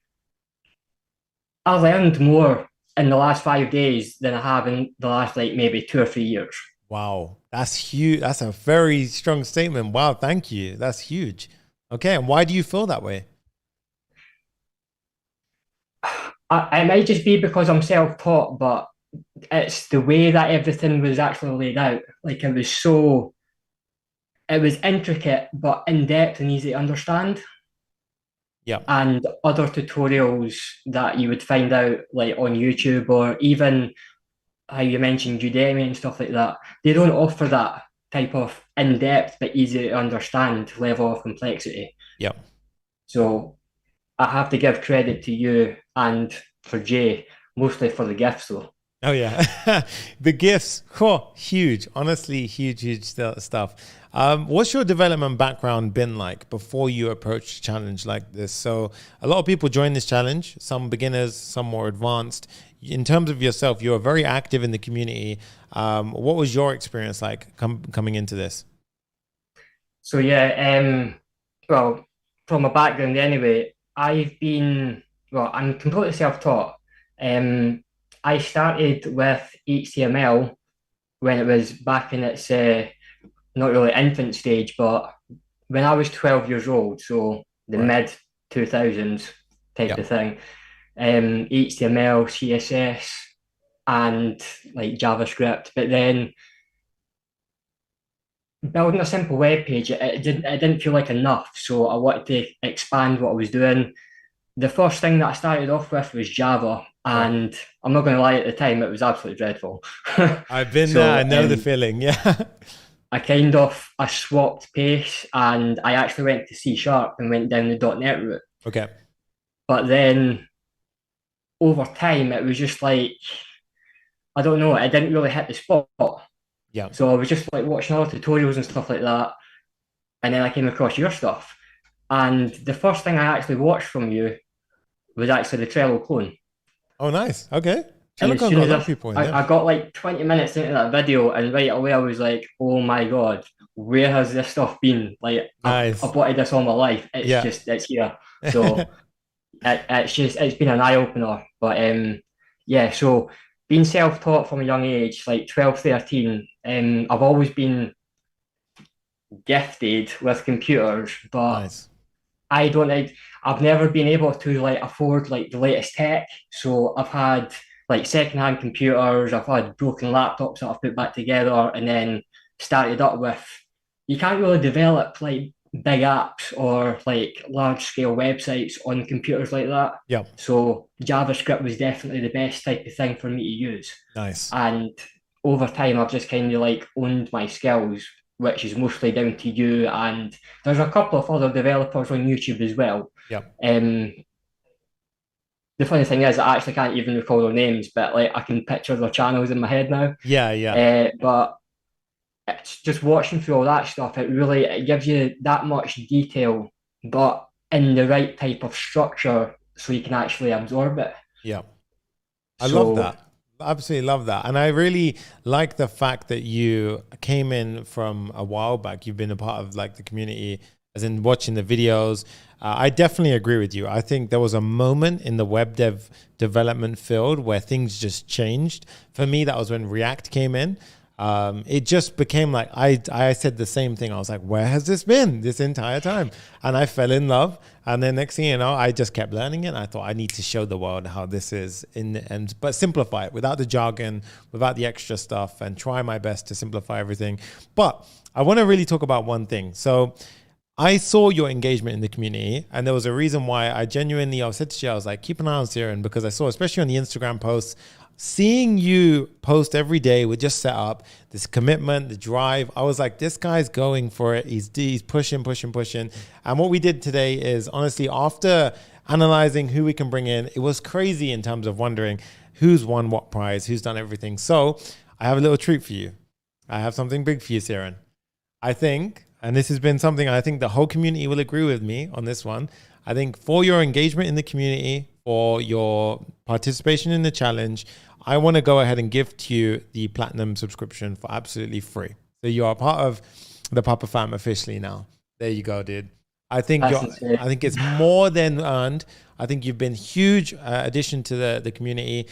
T: I learned more in the last 5 days than I have in the last like maybe 2 or 3 years.
A: Wow, that's huge. That's a very strong statement. Wow, thank you. That's huge. Okay, and why do you feel that way?
T: It might just be because I'm self-taught, but it's the way that everything was actually laid out. Like it was intricate, but in-depth and easy to understand.
A: Yeah.
T: And other tutorials that you would find out like on YouTube or even how you mentioned Udemy and stuff like that, they don't offer that type of in-depth but easy to understand level of complexity.
A: Yeah.
T: So I have to give credit to you and for Jay, mostly for the gifts though.
A: Oh yeah, the gifts, huge. Honestly, huge stuff. What's your development background been like before you approached a challenge like this? So a lot of people join this challenge, some beginners, some more advanced. In terms of yourself, you're very active in the community. What was your experience like coming into this?
T: So yeah, well, from a background anyway, I'm completely self-taught. I started with HTML when it was back in its not really infant stage, but when I was 12 years old, so the mid 2000s type of thing. HTML, CSS, and like JavaScript, but then building a simple web page, it didn't feel like enough, so I wanted to expand what I was doing. The first thing that I started off with was Java, and I'm not going to lie, at the time it was absolutely dreadful.
A: I've been there, I know the feeling, yeah.
T: I swapped pace and I actually went to C# and went down the .NET route.
A: Okay.
T: But then over time, it was just like, I don't know, it didn't really hit the spot.
A: Yeah.
T: So I was just like watching other tutorials and stuff like that. And then I came across your stuff. And the first thing I actually watched from you was actually the Trello clone.
A: Oh, nice. Okay.
T: And as soon as I got like 20 minutes into that video and right away I was like, oh my God, where has this stuff been? Like,
A: nice.
T: I've wanted this all my life. It's here. So it's been an eye-opener. But so being self-taught from a young age, like 12, 13, I've always been gifted with computers, but
A: nice.
T: I've never been able to like afford like the latest tech. So I've had like secondhand computers, I've had broken laptops that I've put back together and then started up with, you can't really develop like big apps or like large scale websites on computers like that.
A: Yeah.
T: So JavaScript was definitely the best type of thing for me to use.
A: Nice.
T: And over time, I've just kind of like owned my skills, which is mostly down to you. And there's a couple of other developers on YouTube as well.
A: Yeah.
T: the funny thing is, I actually can't even recall their names, but like I can picture their channels in my head now.
A: Yeah.
T: But it's just watching through all that stuff. It gives you that much detail, but in the right type of structure, so you can actually absorb it.
A: Yeah, I love that. Absolutely love that. And I really like the fact that you came in from a while back. You've been a part of like the community, as in watching the videos. I definitely agree with you. I think there was a moment in the web dev development field where things just changed. For me, that was when React came in. It just became like, I said the same thing. I was like, where has this been this entire time? And I fell in love. And then next thing you know, I just kept learning it. And I thought I need to show the world how this is but simplify it without the jargon, without the extra stuff, and try my best to simplify everything. But I want to really talk about one thing. So I saw your engagement in the community, and there was a reason why I said to you, I was like, keep an eye on Ciaran, because I saw, especially on the Instagram posts, seeing you post every day with just set up, this commitment, the drive. I was like, this guy's going for it. He's pushing. And what we did today is, honestly, after analyzing who we can bring in, it was crazy in terms of wondering who's won what prize, who's done everything. So I have a little treat for you. I have something big for you, Ciaran. I think, and this has been something I think the whole community will agree with me on this one. I think for your engagement in the community, for your participation in the challenge, I want to go ahead and gift you the platinum subscription for absolutely free. So you are part of the Papa Fam officially now. There you go, dude. I think it's more than earned. I think you've been huge addition to the community.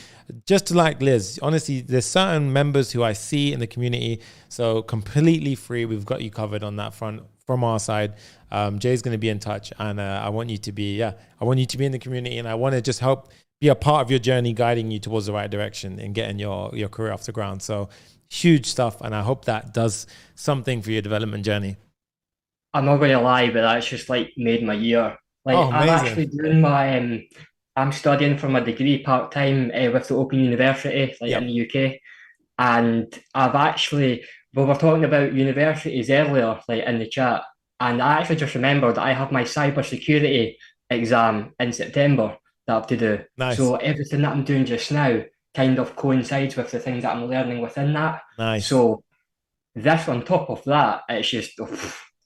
A: Just like Liz, honestly, there's certain members who I see in the community. So completely free. We've got you covered on that front from our side. Jay's going to be in touch, and I want you to be in the community, and I want to just help be a part of your journey, guiding you towards the right direction and getting your career off the ground. So huge stuff. And I hope that does something for your development journey.
T: I'm not going to lie, but that's just like made my year. Like, I'm actually doing I'm studying for my degree part-time with the Open University, in the UK. And we were talking about universities earlier, in the chat. And I actually just remembered that I have my cybersecurity exam in September that I have to do.
A: Nice.
T: So everything that I'm doing just now kind of coincides with the things that I'm learning within that.
A: Nice.
T: So this on top of that, it's just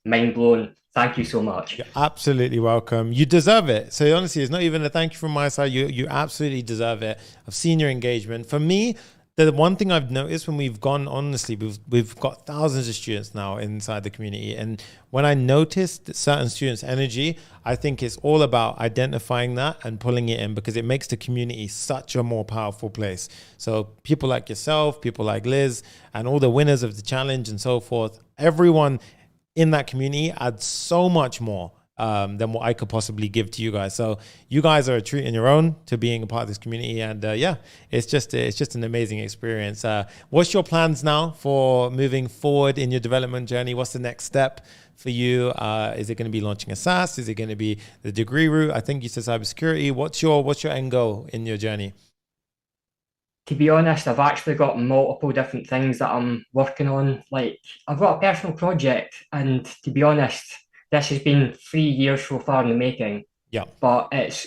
T: mind blown. Thank you so much.
A: You're absolutely welcome. You deserve it. So honestly, it's not even a thank you from my side. You absolutely deserve it. I've seen your engagement. For me, the one thing I've noticed when we've gone, honestly, we've got thousands of students now inside the community. And when I noticed certain students' energy, I think it's all about identifying that and pulling it in, because it makes the community such a more powerful place. So people like yourself, people like Liz, and all the winners of the challenge and so forth, everyone in that community adds so much more than what I could possibly give to you guys. So you guys are a treat in your own to being a part of this community. And it's just an amazing experience. What's your plans now for moving forward in your development journey? What's the next step for you? Is it going to be launching a SaaS? Is it going to be the degree route? I think you said cybersecurity. What's your end goal in your journey?
T: To be honest, I've actually got multiple different things that I'm working on. Like, I've got a personal project, and to be honest, this has been 3 years so far in the making.
A: Yeah.
T: But it's,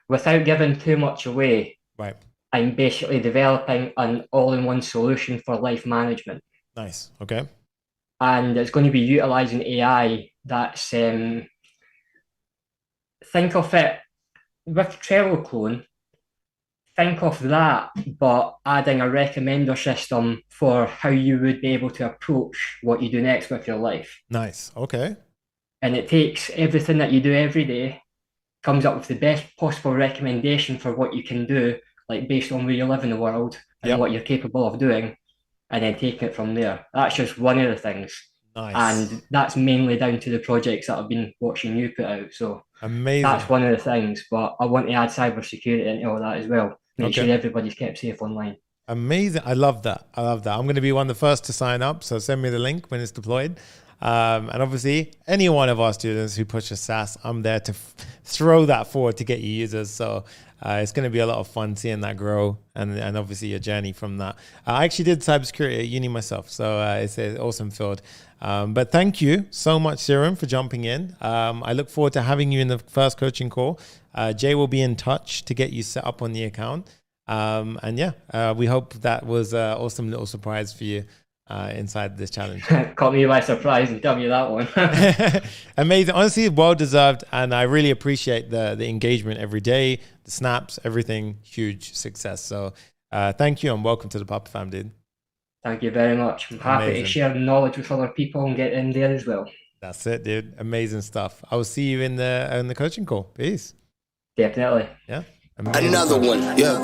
T: without giving too much away,
A: right,
T: I'm basically developing an all-in-one solution for life management.
A: Nice. Okay.
T: And it's going to be utilizing AI. That's think of it with Trello clone. Think of that, but adding a recommender system for how you would be able to approach what you do next with your life.
A: Nice. Okay.
T: And it takes everything that you do every day, comes up with the best possible recommendation for what you can do, like based on where you live in the world and what you're capable of doing, and then taking it from there. That's just one of the things.
A: Nice.
T: And that's mainly down to the projects that I've been watching you put out. So
A: amazing.
T: That's one of the things, but I want to add cybersecurity into all that as well. Make sure everybody's kept safe online.
A: Amazing. I love that. I'm going to be one of the first to sign up. So send me the link when it's deployed. And obviously, any one of our students who push a SaaS, I'm there to throw that forward to get you users. So It's going to be a lot of fun seeing that grow and obviously your journey from that. I actually did cybersecurity at uni myself, so it's an awesome field. But thank you so much, Ciaran, for jumping in. I look forward to having you in the first coaching call. Jay will be in touch to get you set up on the account. And yeah, we hope that was an awesome little surprise for you inside this challenge.
T: Caught me by surprise and tell me that one.
A: Amazing. Honestly, well deserved. And I really appreciate the engagement every day, the snaps, everything. Huge success. So thank you and welcome to the Papa Fam, dude.
T: Thank you very much. I'm happy to share knowledge with other people and get in there as well.
A: That's it, dude. Amazing stuff. I will see you in the coaching call. Peace.
T: Definitely.
A: Yeah.
U: Amazing. Another one, yeah.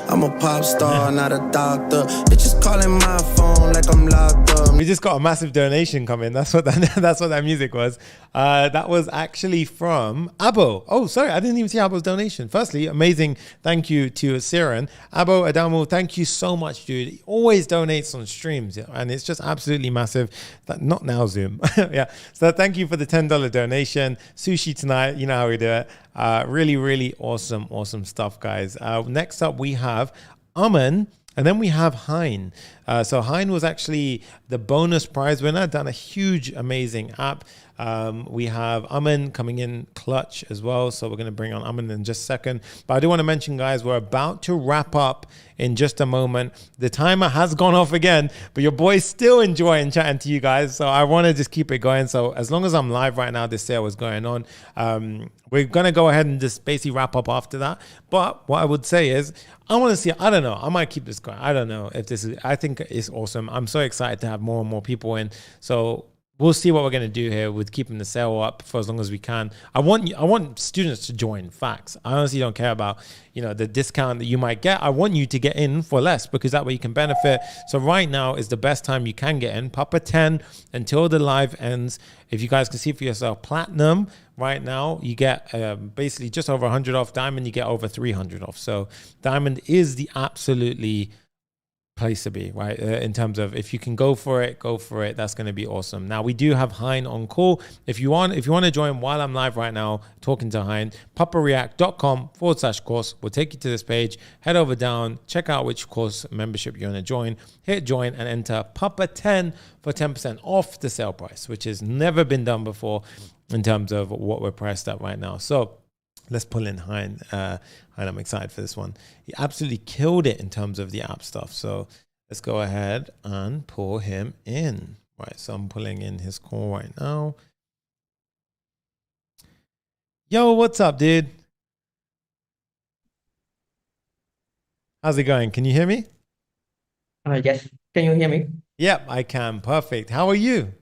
U: I'm a pop star, not a doctor. It's just calling my phone like I'm locked up.
A: We just got a massive donation coming. That's what that music was. That was actually from Abo. Oh, sorry, I didn't even see Abo's donation. Firstly, amazing. Thank you to Ciaran. Abo Adamo, thank you so much, dude. He always donates on streams, and it's just absolutely massive. Not now, Zoom. Yeah. So thank you for the $10 donation. Sushi tonight. You know how we do it. Really, really awesome stuff, guys. Next up, we have Aman, and then we have Hein. So Hein was actually the bonus prize winner, done a huge, amazing app. We have Aman coming in clutch as well. So we're going to bring on Aman in just a second. But I do want to mention, guys, we're about to wrap up in just a moment. The timer has gone off again, but your boy's still enjoying chatting to you guys. So I want to just keep it going. So as long as I'm live right now, this sale is going on. We're going to go ahead and just basically wrap up after that. But what I would say is, I want to see, I don't know, I might keep this going. I don't know if this is, I think it's awesome. I'm so excited to have more and more people in. So we'll see what we're going to do here with keeping the sale up for as long as we can. I want students to join. Facts. I honestly don't care about, the discount that you might get. I want you to get in for less because that way you can benefit. So right now is the best time you can get in. Papa 10 until the live ends. If you guys can see for yourself, platinum right now, you get basically just over 100 off. Diamond, you get over 300 off. So diamond is the absolutely place to be, right? In terms of if you can go for it. That's going to be awesome. Now we do have Hein on call. If you want to join while I'm live right now talking to Hein, papareact.com/course will take you to this page. Head over down, check out which course membership you're going to join, hit join and enter Papa 10 for 10% off the sale price, which has never been done before in terms of what we're priced at right now. So let's pull in Hein. I'm excited for this one. He absolutely killed it in terms of the app stuff. So let's go ahead and pull him in. Right, so I'm pulling in his call right now. Yo, what's up, dude? How's it going? Can you hear me?
V: Yes. Can you hear me?
A: Yep, I can. Perfect. How are you?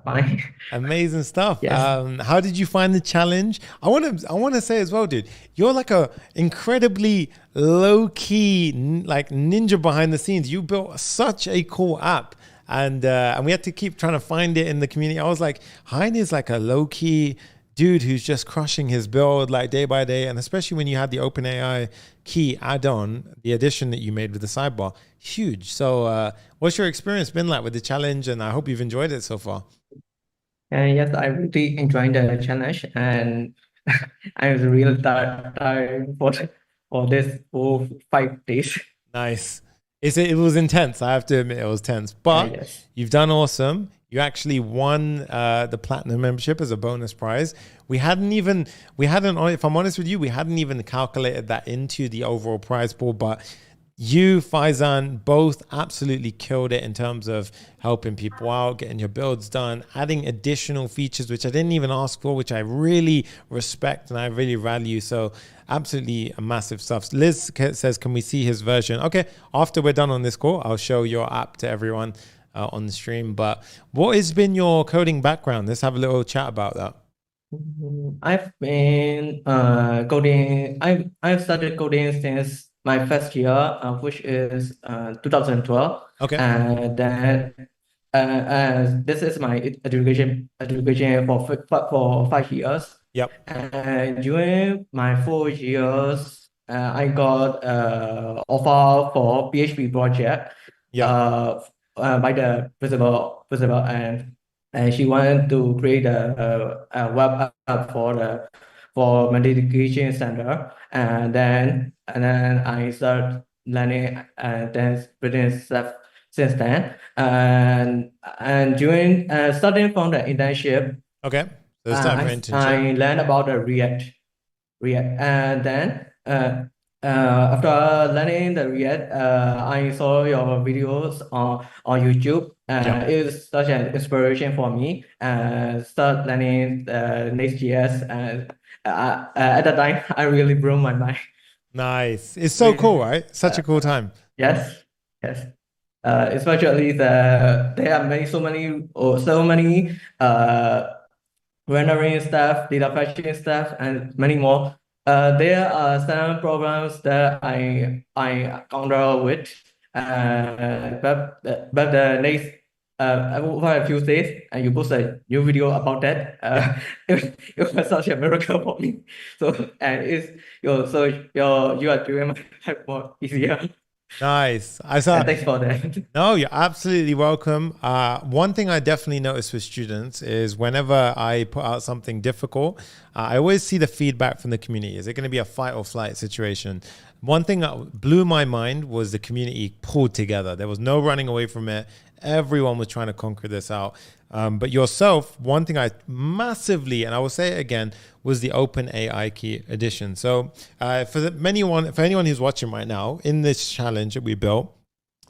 V: Fine.
A: Amazing stuff.
V: Yes.
A: How did you find the challenge? I want to say as well, dude, you're like a incredibly low key, like ninja behind the scenes. You built such a cool app, and we had to keep trying to find it in the community. I was like, Hein is like a low key dude who's just crushing his build like day by day, and especially when you had the OpenAI key add-on, the addition that you made with the sidebar, huge. So what's your experience been like with the challenge, and I hope you've enjoyed it so far?
V: Yes, I really enjoyed the challenge, and I was really tired for this whole 5 days.
A: Nice. It was intense. I have to admit it was tense, but
V: yes.
A: You've done awesome. You actually won the platinum membership as a bonus prize. If I'm honest with you, we hadn't even calculated that into the overall prize pool, but you, Faizan, both absolutely killed it in terms of helping people out, getting your builds done, adding additional features, which I didn't even ask for, which I really respect and I really value. So absolutely massive stuff. Liz says, can we see his version? Okay, after we're done on this call, I'll show your app to everyone on the stream. But what has been your coding background? Let's have a little chat about that.
V: I've been coding. I've started coding since my first year, which is 2012.
A: Okay.
V: And then this is my education for 5 years.
A: Yep.
V: And during my 4 years, I got offer for PHP project.
A: Yeah.
V: By the principal, and she wanted to create a web app for meditation center, and then I start learning dance business stuff since then, and during starting from the internship.
A: Okay, so it's time for internship.
V: I learned about the React, and then after learning the React, I saw your videos on YouTube. It's such an inspiration for me. Start learning Next.js, and at that time, I really blew my mind.
A: Nice. It's so cool, right? Such a cool time.
V: Yes. Especially there are so many rendering stuff, data fetching stuff, and many more. There are some programs that I encounter with, but the next for a few days, and you post a new video about that. It was such a miracle for me. So you are doing my life more easier.
A: Nice. Thanks
V: for that.
A: No, you're absolutely welcome. One thing I definitely notice with students is whenever I put out something difficult, I always see the feedback from the community. Is it going to be a fight or flight situation? One thing that blew my mind was the community pulled together. There was no running away from it. Everyone was trying to conquer this out. But yourself, one thing I massively, and I will say it again, was the Open AI Key edition. So for anyone who's watching right now, in this challenge that we built,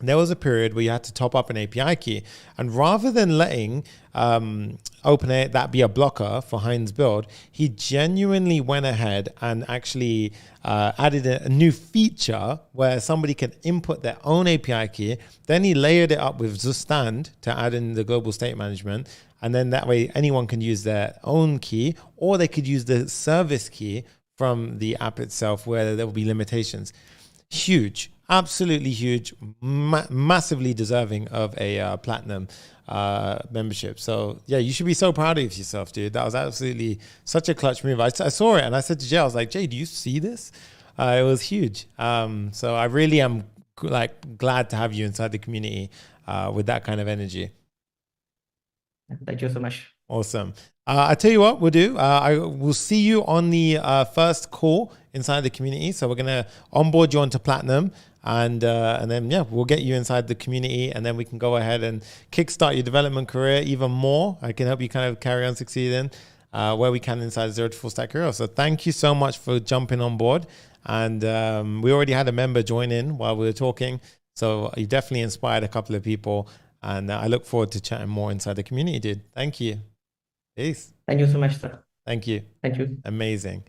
A: there was a period where you had to top up an API key. And rather than letting OpenAI that be a blocker for Hein's build, he genuinely went ahead and actually added a new feature where somebody can input their own API key. Then he layered it up with Zustand to add in the global state management. And then that way anyone can use their own key, or they could use the service key from the app itself where there will be limitations. Huge. Absolutely huge, massively deserving of a platinum membership. So yeah, you should be so proud of yourself, dude. That was absolutely such a clutch move. I saw it and I said to Jay, I was like, Jay, do you see this? It was huge. So I really am glad to have you inside the community with that kind of energy.
V: Thank you so much.
A: Awesome. I tell you what we'll do. I will see you on the first call inside the community. So we're gonna onboard you onto platinum, and then we'll get you inside the community, and then we can go ahead and kickstart your development career even more. I can help you kind of carry on succeeding where we can inside Zero to Full Stack Career. So thank you so much for jumping on board. And we already had a member join in while we were talking, so you definitely inspired a couple of people. And I look forward to chatting more inside the community, dude. Thank you. Peace.
V: Thank you so much, sir.
A: Thank you.
V: Thank you.
A: Amazing.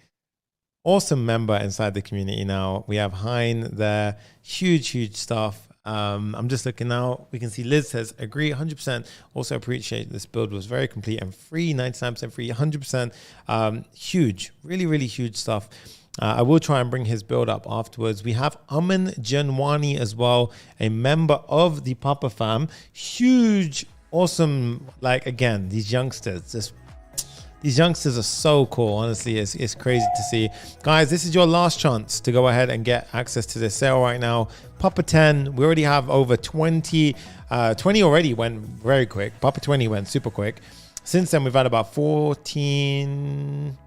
A: Awesome member inside the community now. We have Hein there. Huge stuff. I'm just looking now. We can see Liz says, agree 100%. Also appreciate this build was very complete and free, 99% free, 100%. Huge, really huge stuff. I will try and bring his build up afterwards. We have Aman Janwani as well, a member of the Papa Fam. Huge, awesome, again, these youngsters, these youngsters are so cool. Honestly, it's crazy to see. Guys, this is your last chance to go ahead and get access to this sale right now. Papa 10, we already have over 20. 20 already went very quick. Papa 20 went super quick. Since then, we've had about 17,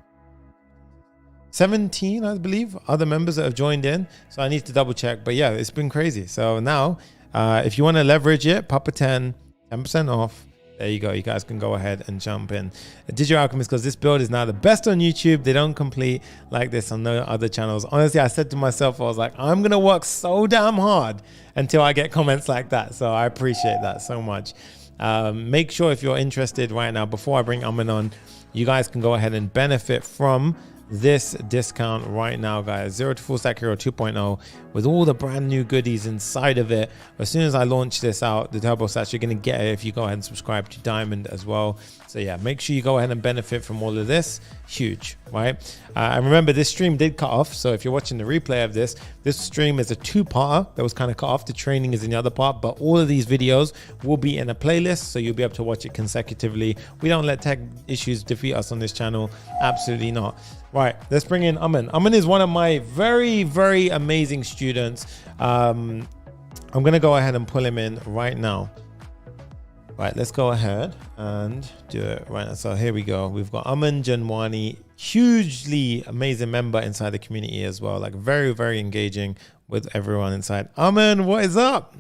A: I believe, other members that have joined in. So I need to double check. But yeah, it's been crazy. So now, if you want to leverage it, Papa 10, 10% off. There you go. You guys can go ahead and jump in. Digital Alchemist, because this build is now the best on YouTube. They don't complete like this on no other channels. Honestly, I said to myself, I was like, I'm going to work so damn hard until I get comments like that. So I appreciate that so much. Make sure if you're interested right now, before I bring Aman on, you guys can go ahead and benefit from this discount right now, guys. Zero to Full Stack Hero 2.0 with all the brand new goodies inside of it. As soon as I launch this out, the Turbo Stats, you're going to get it if you go ahead and subscribe to Diamond as well. So yeah, make sure you go ahead and benefit from all of this. Huge, right? And remember, this stream did cut off. So if you're watching the replay of this stream is a two-parter that was kind of cut off. The training is in the other part, but all of these videos will be in a playlist, so you'll be able to watch it consecutively. We don't let tech issues defeat us on this channel. Absolutely not. Right, let's bring in Aman. Aman is one of my very amazing students. I'm going to go ahead and pull him in right now. Right, let's go ahead and do it right now. So here we go. We've got Aman, Janwani, hugely amazing member inside the community as well. Like very, very engaging with everyone inside. Aman, what is up?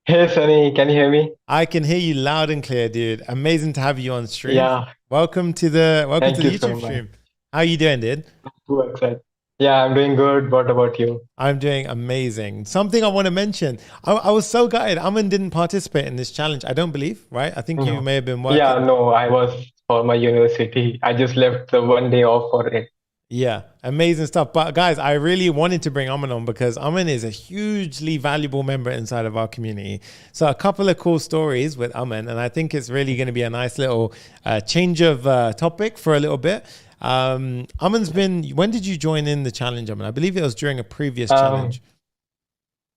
B: Hey Sunny, can you hear me?
A: I can hear you loud and clear, dude. Amazing to have you on stream.
B: Yeah.
A: Welcome to the
B: Thank you
A: YouTube
B: so much.
A: stream. How are you doing, dude?
B: Too excited. Yeah, I'm doing good. What about you?
A: I'm doing amazing. Something I want to mention. I was so gutted. Aman didn't participate in this challenge. I don't believe, right? I think you may have been working.
B: Yeah, no, I was for my university. I just left the one day off for it.
A: Yeah, amazing stuff. But guys, I really wanted to bring Aman on because Aman is a hugely valuable member inside of our community. So a couple of cool stories with Aman, and I think it's really going to be a nice little change of topic for a little bit. Aman's been, when did you join in the challenge, Aman? I believe it was during a previous challenge.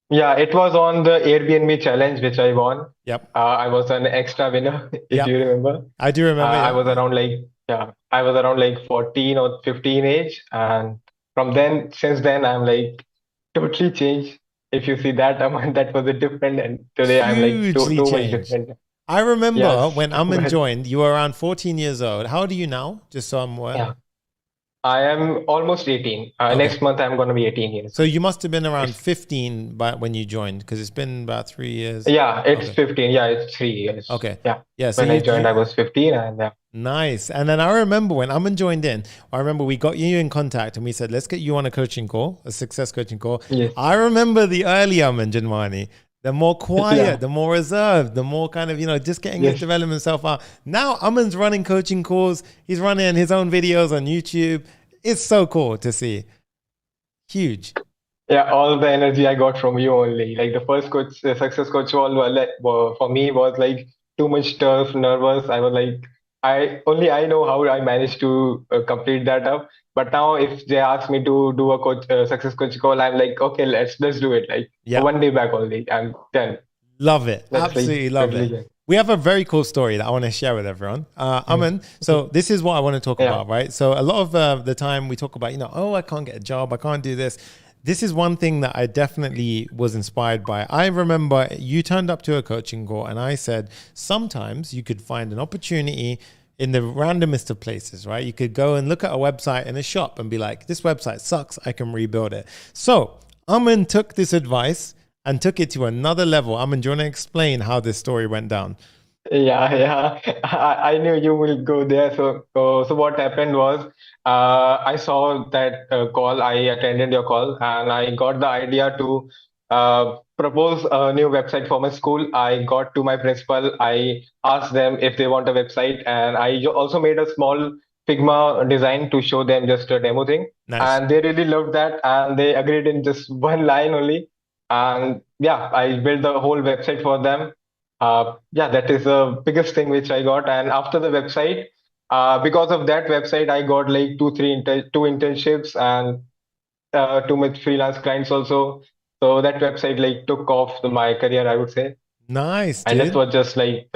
B: Yeah, it was on the Airbnb challenge, which I won.
A: Yep.
B: I was an extra winner, if you remember.
A: I do remember.
B: I was around like 14 or 15 age. And since then, I'm like totally changed. If you see that, that was a different, and today I'm like too much different.
A: I remember when Aman joined, you were around 14 years old. How old are you now? Just so I'm aware.
B: Yeah. I am almost 18. Next month, I'm going to be 18 years.
A: So you must have been around 15 when you joined, because it's been about 3 years.
B: Yeah, it's 15. Yeah, it's 3 years.
A: Okay.
B: Yeah.
A: So
B: when I joined, I was 15. And
A: nice. And then I remember when Aman joined in, I remember we got you in contact and we said, let's get you on a coaching call, a success coaching call.
B: Yes.
A: I remember the early Aman, Janwani. The more quiet, the more reserved, the more kind of, just getting his development self out. Now Aman's running coaching calls. He's running his own videos on YouTube. It's so cool to see. Huge.
B: Yeah, all the energy I got from you only. Like the first coach, the success coach call for me was like too much tough, nervous. I was like, I know how I managed to complete that up. But now if they ask me to do a success coach call, I'm like, okay, let's do it. Like one day back only, I'm done.
A: Love it. Absolutely love it. We have a very cool story that I want to share with everyone. Aman, so this is what I want to talk about, right? So a lot of the time we talk about, I can't get a job, I can't do this. This is one thing that I definitely was inspired by. I remember you turned up to a coaching call and I said, sometimes you could find an opportunity in the randomest of places, right? You could go and look at a website in a shop and be like, this website sucks, I can rebuild it. So Aman took this advice and took it to another level. Aman, do you want to explain how this story went down?
B: Yeah. I knew you will go there. So what happened was, I saw that call. I attended your call, and I got the idea to propose a new website for my school. I got to my principal. I asked them if they want a website, and I also made a small Figma design to show them just a demo thing.
A: Nice.
B: And they really loved that, and they agreed in just one line only. And I built the whole website for them. That is the biggest thing which I got. And after the website, because of that website, I got like two internships and too much freelance clients also. So that website like took off my career, I would say.
A: Nice,
B: and
A: dude.
B: that was just like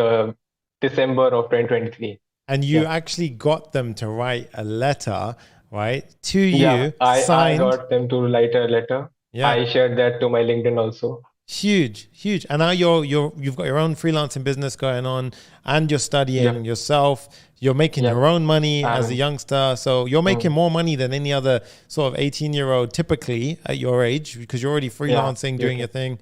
B: December of 2023.
A: And you actually got them to write a letter, right, to you.
B: Yeah, I got them to write a letter.
A: Yeah.
B: I shared that to my LinkedIn also.
A: Huge. And now you've got your own freelancing business going on, and you're studying yourself. You're making your own money as a youngster. So you're making more money than any other sort of 18-year-old typically at your age, because you're already freelancing, doing your thing.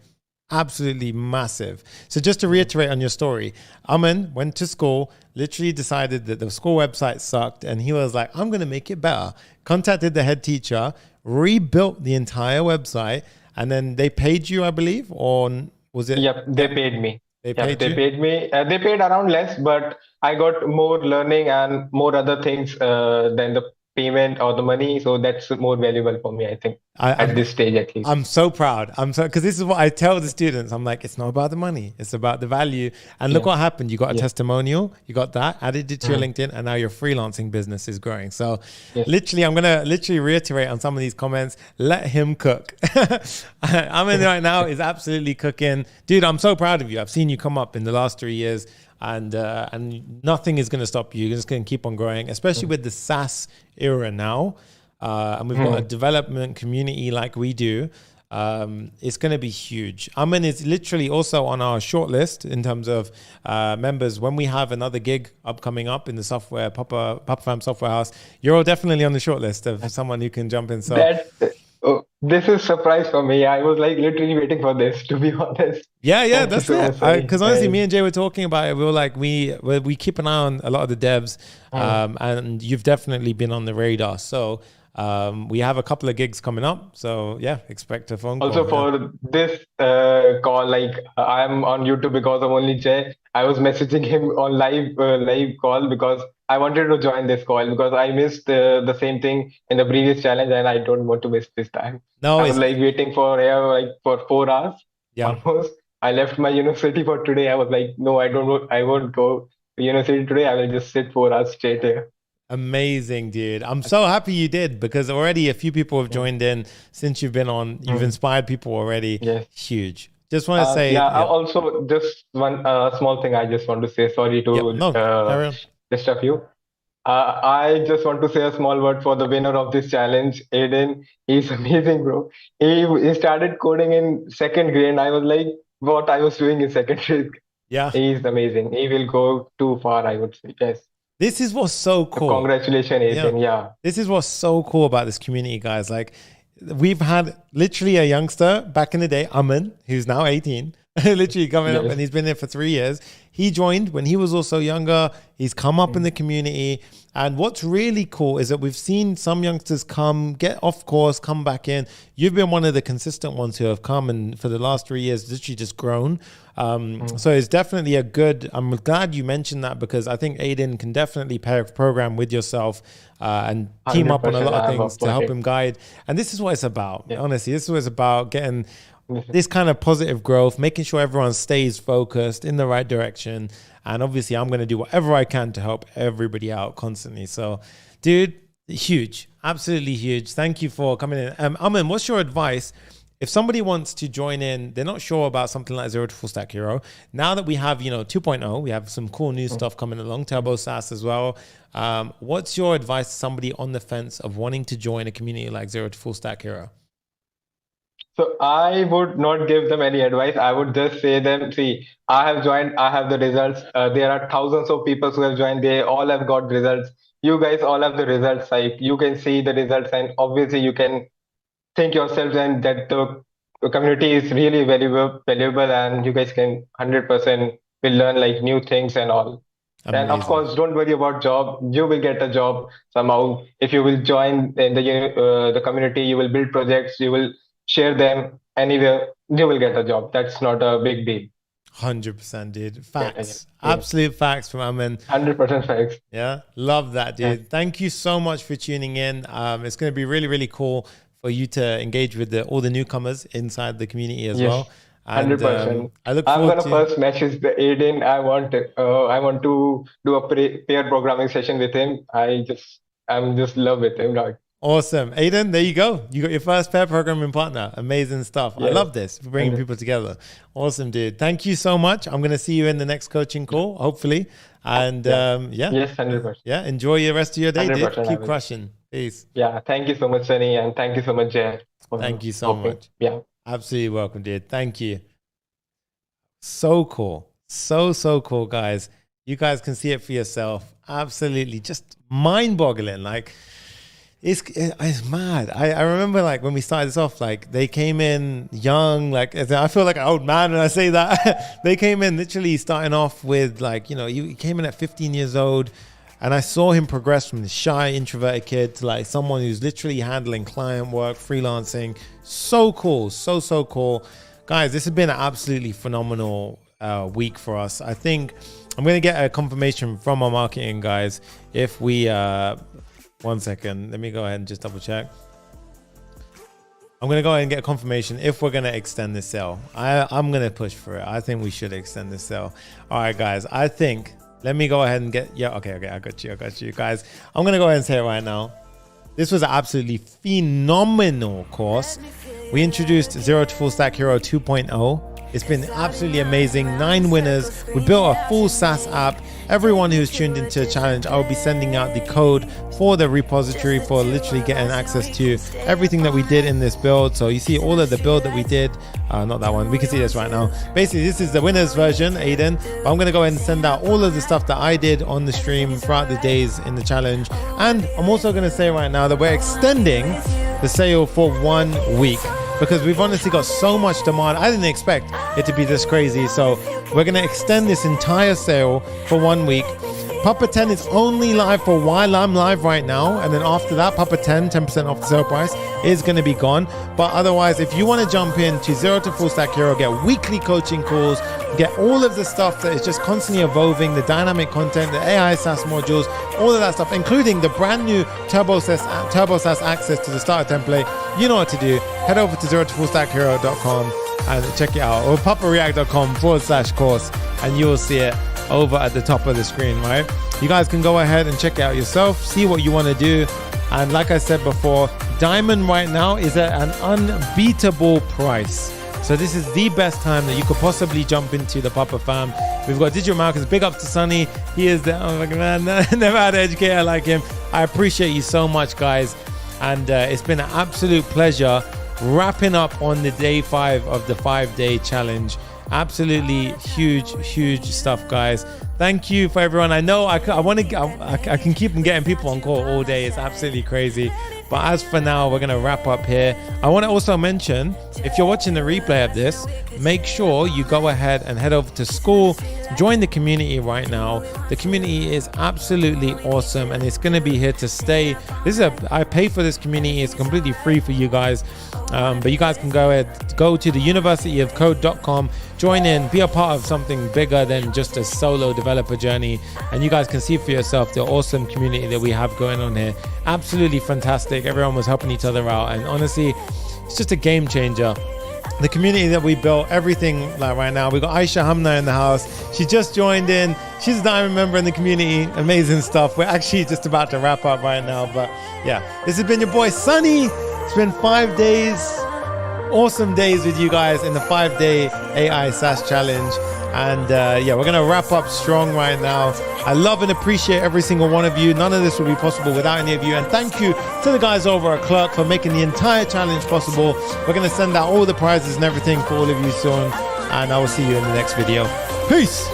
A: Absolutely massive. So just to reiterate on your story, Aman went to school, literally decided that the school website sucked, and he was like, I'm going to make it better. Contacted the head teacher, rebuilt the entire website, and then they paid you, I believe, or was it?
B: Yep, they paid me.
A: They paid
B: me. They paid around less, but I got more learning and more other things than the payment or the money. So that's more valuable for me, I think, at this stage at least.
A: I'm so proud. Because this is what I tell the students. I'm like, it's not about the money. It's about the value. And look what happened. You got a testimonial. You got that, added it to your LinkedIn, and now your freelancing business is growing. So literally, I'm going to reiterate on some of these comments. Let him cook. Aman right now is absolutely cooking. Dude, I'm so proud of you. I've seen you come up in the last 3 years. And nothing is going to stop you. You're just going to keep on growing, especially with the SaaS era now. And we've got a development community like we do. It's going to be huge. Aman is literally also on our short list in terms of members. When we have another gig coming up in the software, Papa Fam Software House, you're all definitely on the short list of someone who can jump in. So
B: this is a surprise for me. I was like literally waiting for this, to be honest.
A: Yeah, that's it. Because honestly, me and Jay were talking about it. We were like, we keep an eye on a lot of the devs, and you've definitely been on the radar. So we have a couple of gigs coming up. So yeah, expect a phone call.
B: Also for this call, like I'm on YouTube because of only Jay. I was messaging him on live call because I wanted to join this call because I missed the same thing in the previous challenge and I don't want to miss this time.
A: No,
B: I was like waiting for 4 hours.
A: Yeah.
B: Almost. I left my university for today. I was like, no, I won't go to university today. I will just sit 4 hours straight here.
A: Amazing, dude. I'm so happy you did because already a few people have joined in since you've been on. You've inspired people already.
B: Yeah.
A: Huge. Just want to say.
B: Yeah. Also, just one small thing I just want to say. Sorry to disturb you. I just want to say a small word for the winner of this challenge, Aydin. He's amazing, bro. He started coding in 2nd grade. And I was like, what I was doing in 2nd grade.
A: Yeah.
B: He's amazing. He will go too far, I would say. Yes.
A: This is what's so cool.
B: Congratulations, Aydin. Yeah.
A: This is what's so cool about this community, guys. Like, we've had literally a youngster back in the day, Aman, who's now 18, literally coming up, and he's been there for 3 years. He joined when he was also younger. He's come up in the community. And what's really cool is that we've seen some youngsters come, get off course, come back in. You've been one of the consistent ones who have come and for the last 3 years, literally just grown. So it's definitely I'm glad you mentioned that because I think Aydin can definitely pair a program with yourself and team up on a lot of things to help him guide. And this is what it's about. Yeah. Honestly, this is what it's about, getting this kind of positive growth, making sure everyone stays focused in the right direction. And obviously, I'm going to do whatever I can to help everybody out constantly. So, dude, huge, absolutely huge. Thank you for coming in. Aman, what's your advice? If somebody wants to join in, they're not sure about something like Zero to Full Stack Hero. Now that we have, 2.0, we have some cool new stuff coming along, Turbo SaaS as well. What's your advice to somebody on the fence of wanting to join a community like Zero to Full Stack Hero?
B: So I would not give them any advice. I would just say them, see, I have joined, I have the results. There are thousands of people who have joined. They all have got results. You guys all have the results. Like you can see the results and obviously you can think yourself and that the community is really valuable and you guys can 100% will learn like new things and all. Amazing. And of course, don't worry about job. You will get a job somehow. If you will join in the community, you will build projects, you will share them anywhere, you will get a job. That's not a big deal.
A: 100%, dude. Facts. Yeah. Absolute facts from Aman.
B: 100% facts.
A: Yeah. Love that, dude. Yeah. Thank you so much for tuning in. It's going to be really, really cool for you to engage with all the newcomers inside the community as well. And,
B: 100%.
A: I look forward
B: I'm gonna first message the Aydin. I want to do a pair programming session with him. I'm just love with him. Like,
A: awesome. Aydin, there you go. You got your first pair programming partner. Amazing stuff. Yeah. I love this. We're bringing people together. Awesome, dude. Thank you so much. I'm going to see you in the next coaching call, hopefully. And
B: Yes, 100%.
A: Yeah, enjoy the rest of your day, dude. Keep crushing. Peace.
B: Yeah, thank you so much, Sunny. And thank you so much, Jay.
A: Thank you so much.
B: Yeah.
A: Absolutely welcome, dude. Thank you. So cool. So cool, guys. You guys can see it for yourself. Absolutely. Just mind-boggling. Like, it's mad. I remember like when we started this off, like they came in young, like I feel like an old man when I say that. They came in literally starting off with like, he came in at 15 years old and I saw him progress from this shy introverted kid to like someone who's literally handling client work, freelancing. So cool. So cool. Guys, this has been an absolutely phenomenal week for us. I think I'm going to get a confirmation from our marketing guys if we... 1 second. Let me go ahead and just double check. I'm going to go ahead and get a confirmation if we're going to extend this sale. I'm going to push for it. I think we should extend this sale. All right, guys. Let me go ahead and get... Yeah, okay. I got you. Guys, I'm going to go ahead and say it right now. This was an absolutely phenomenal course. We introduced Zero to Full Stack Hero 2.0. It's been absolutely amazing. 9 winners. We built a full SaaS app. Everyone who's tuned into the challenge, I'll be sending out the code for the repository for literally getting access to everything that we did in this build. So you see all of the build that we did. Not that one. We can see this right now. Basically, this is the winner's version, Aydin. But I'm going to go ahead and send out all of the stuff that I did on the stream throughout the days in the challenge. And I'm also going to say right now that we're extending the sale for 1 week, because we've honestly got so much demand. I didn't expect it to be this crazy. So we're going to extend this entire sale for 1 week. Papa 10 is only live for while I'm live right now. And then after that, Papa 10% off the sale price is going to be gone. But otherwise, if you want to jump into Zero to Full Stack Hero, get weekly coaching calls, get all of the stuff that is just constantly evolving, the dynamic content, the AI SaaS modules, all of that stuff, including the brand new Turbo SaaS access to the starter template, you know what to do. Head over to zerotofullstackhero.com and check it out, or papareact.com/course, and you will see it over at the top of the screen, right? You guys can go ahead and check it out yourself, see what you want to do. And like I said before, Diamond right now is at an unbeatable price. So this is the best time that you could possibly jump into the Papa fam. We've got Digital Marcus. Big up to Sonny. He is the, oh my God, man, never had an educator like him. I appreciate you so much, guys. And it's been an absolute pleasure wrapping up on the day 5 of the 5-day challenge. Absolutely huge stuff, guys. Thank you for everyone. I know I can keep getting people on call all day. It's absolutely crazy. But as for now, we're going to wrap up here. I want to also mention, if you're watching the replay of this, make sure you go ahead and head over to school. Join the community right now. The community is absolutely awesome, and it's going to be here to stay. I pay for this community. It's completely free for you guys. But you guys can go to the universityofcode.com, join in, be a part of something bigger than just a solo developer journey, and you guys can see for yourself the awesome community that we have going on here. Absolutely fantastic. Everyone was helping each other out, and honestly, it's just a game changer. The community that we built, everything like right now. We got Aisha Hamna in the house. She just joined in. She's a diamond member in the community. Amazing stuff. We're actually just about to wrap up right now, but yeah, this has been your boy Sonny. It's been 5 days, awesome days with you guys in the 5-day AI SaaS challenge. And yeah, we're going to wrap up strong right now. I love and appreciate every single one of you. None of this would be possible without any of you. And thank you to the guys over at Clerk for making the entire challenge possible. We're going to send out all the prizes and everything for all of you soon. And I will see you in the next video. Peace.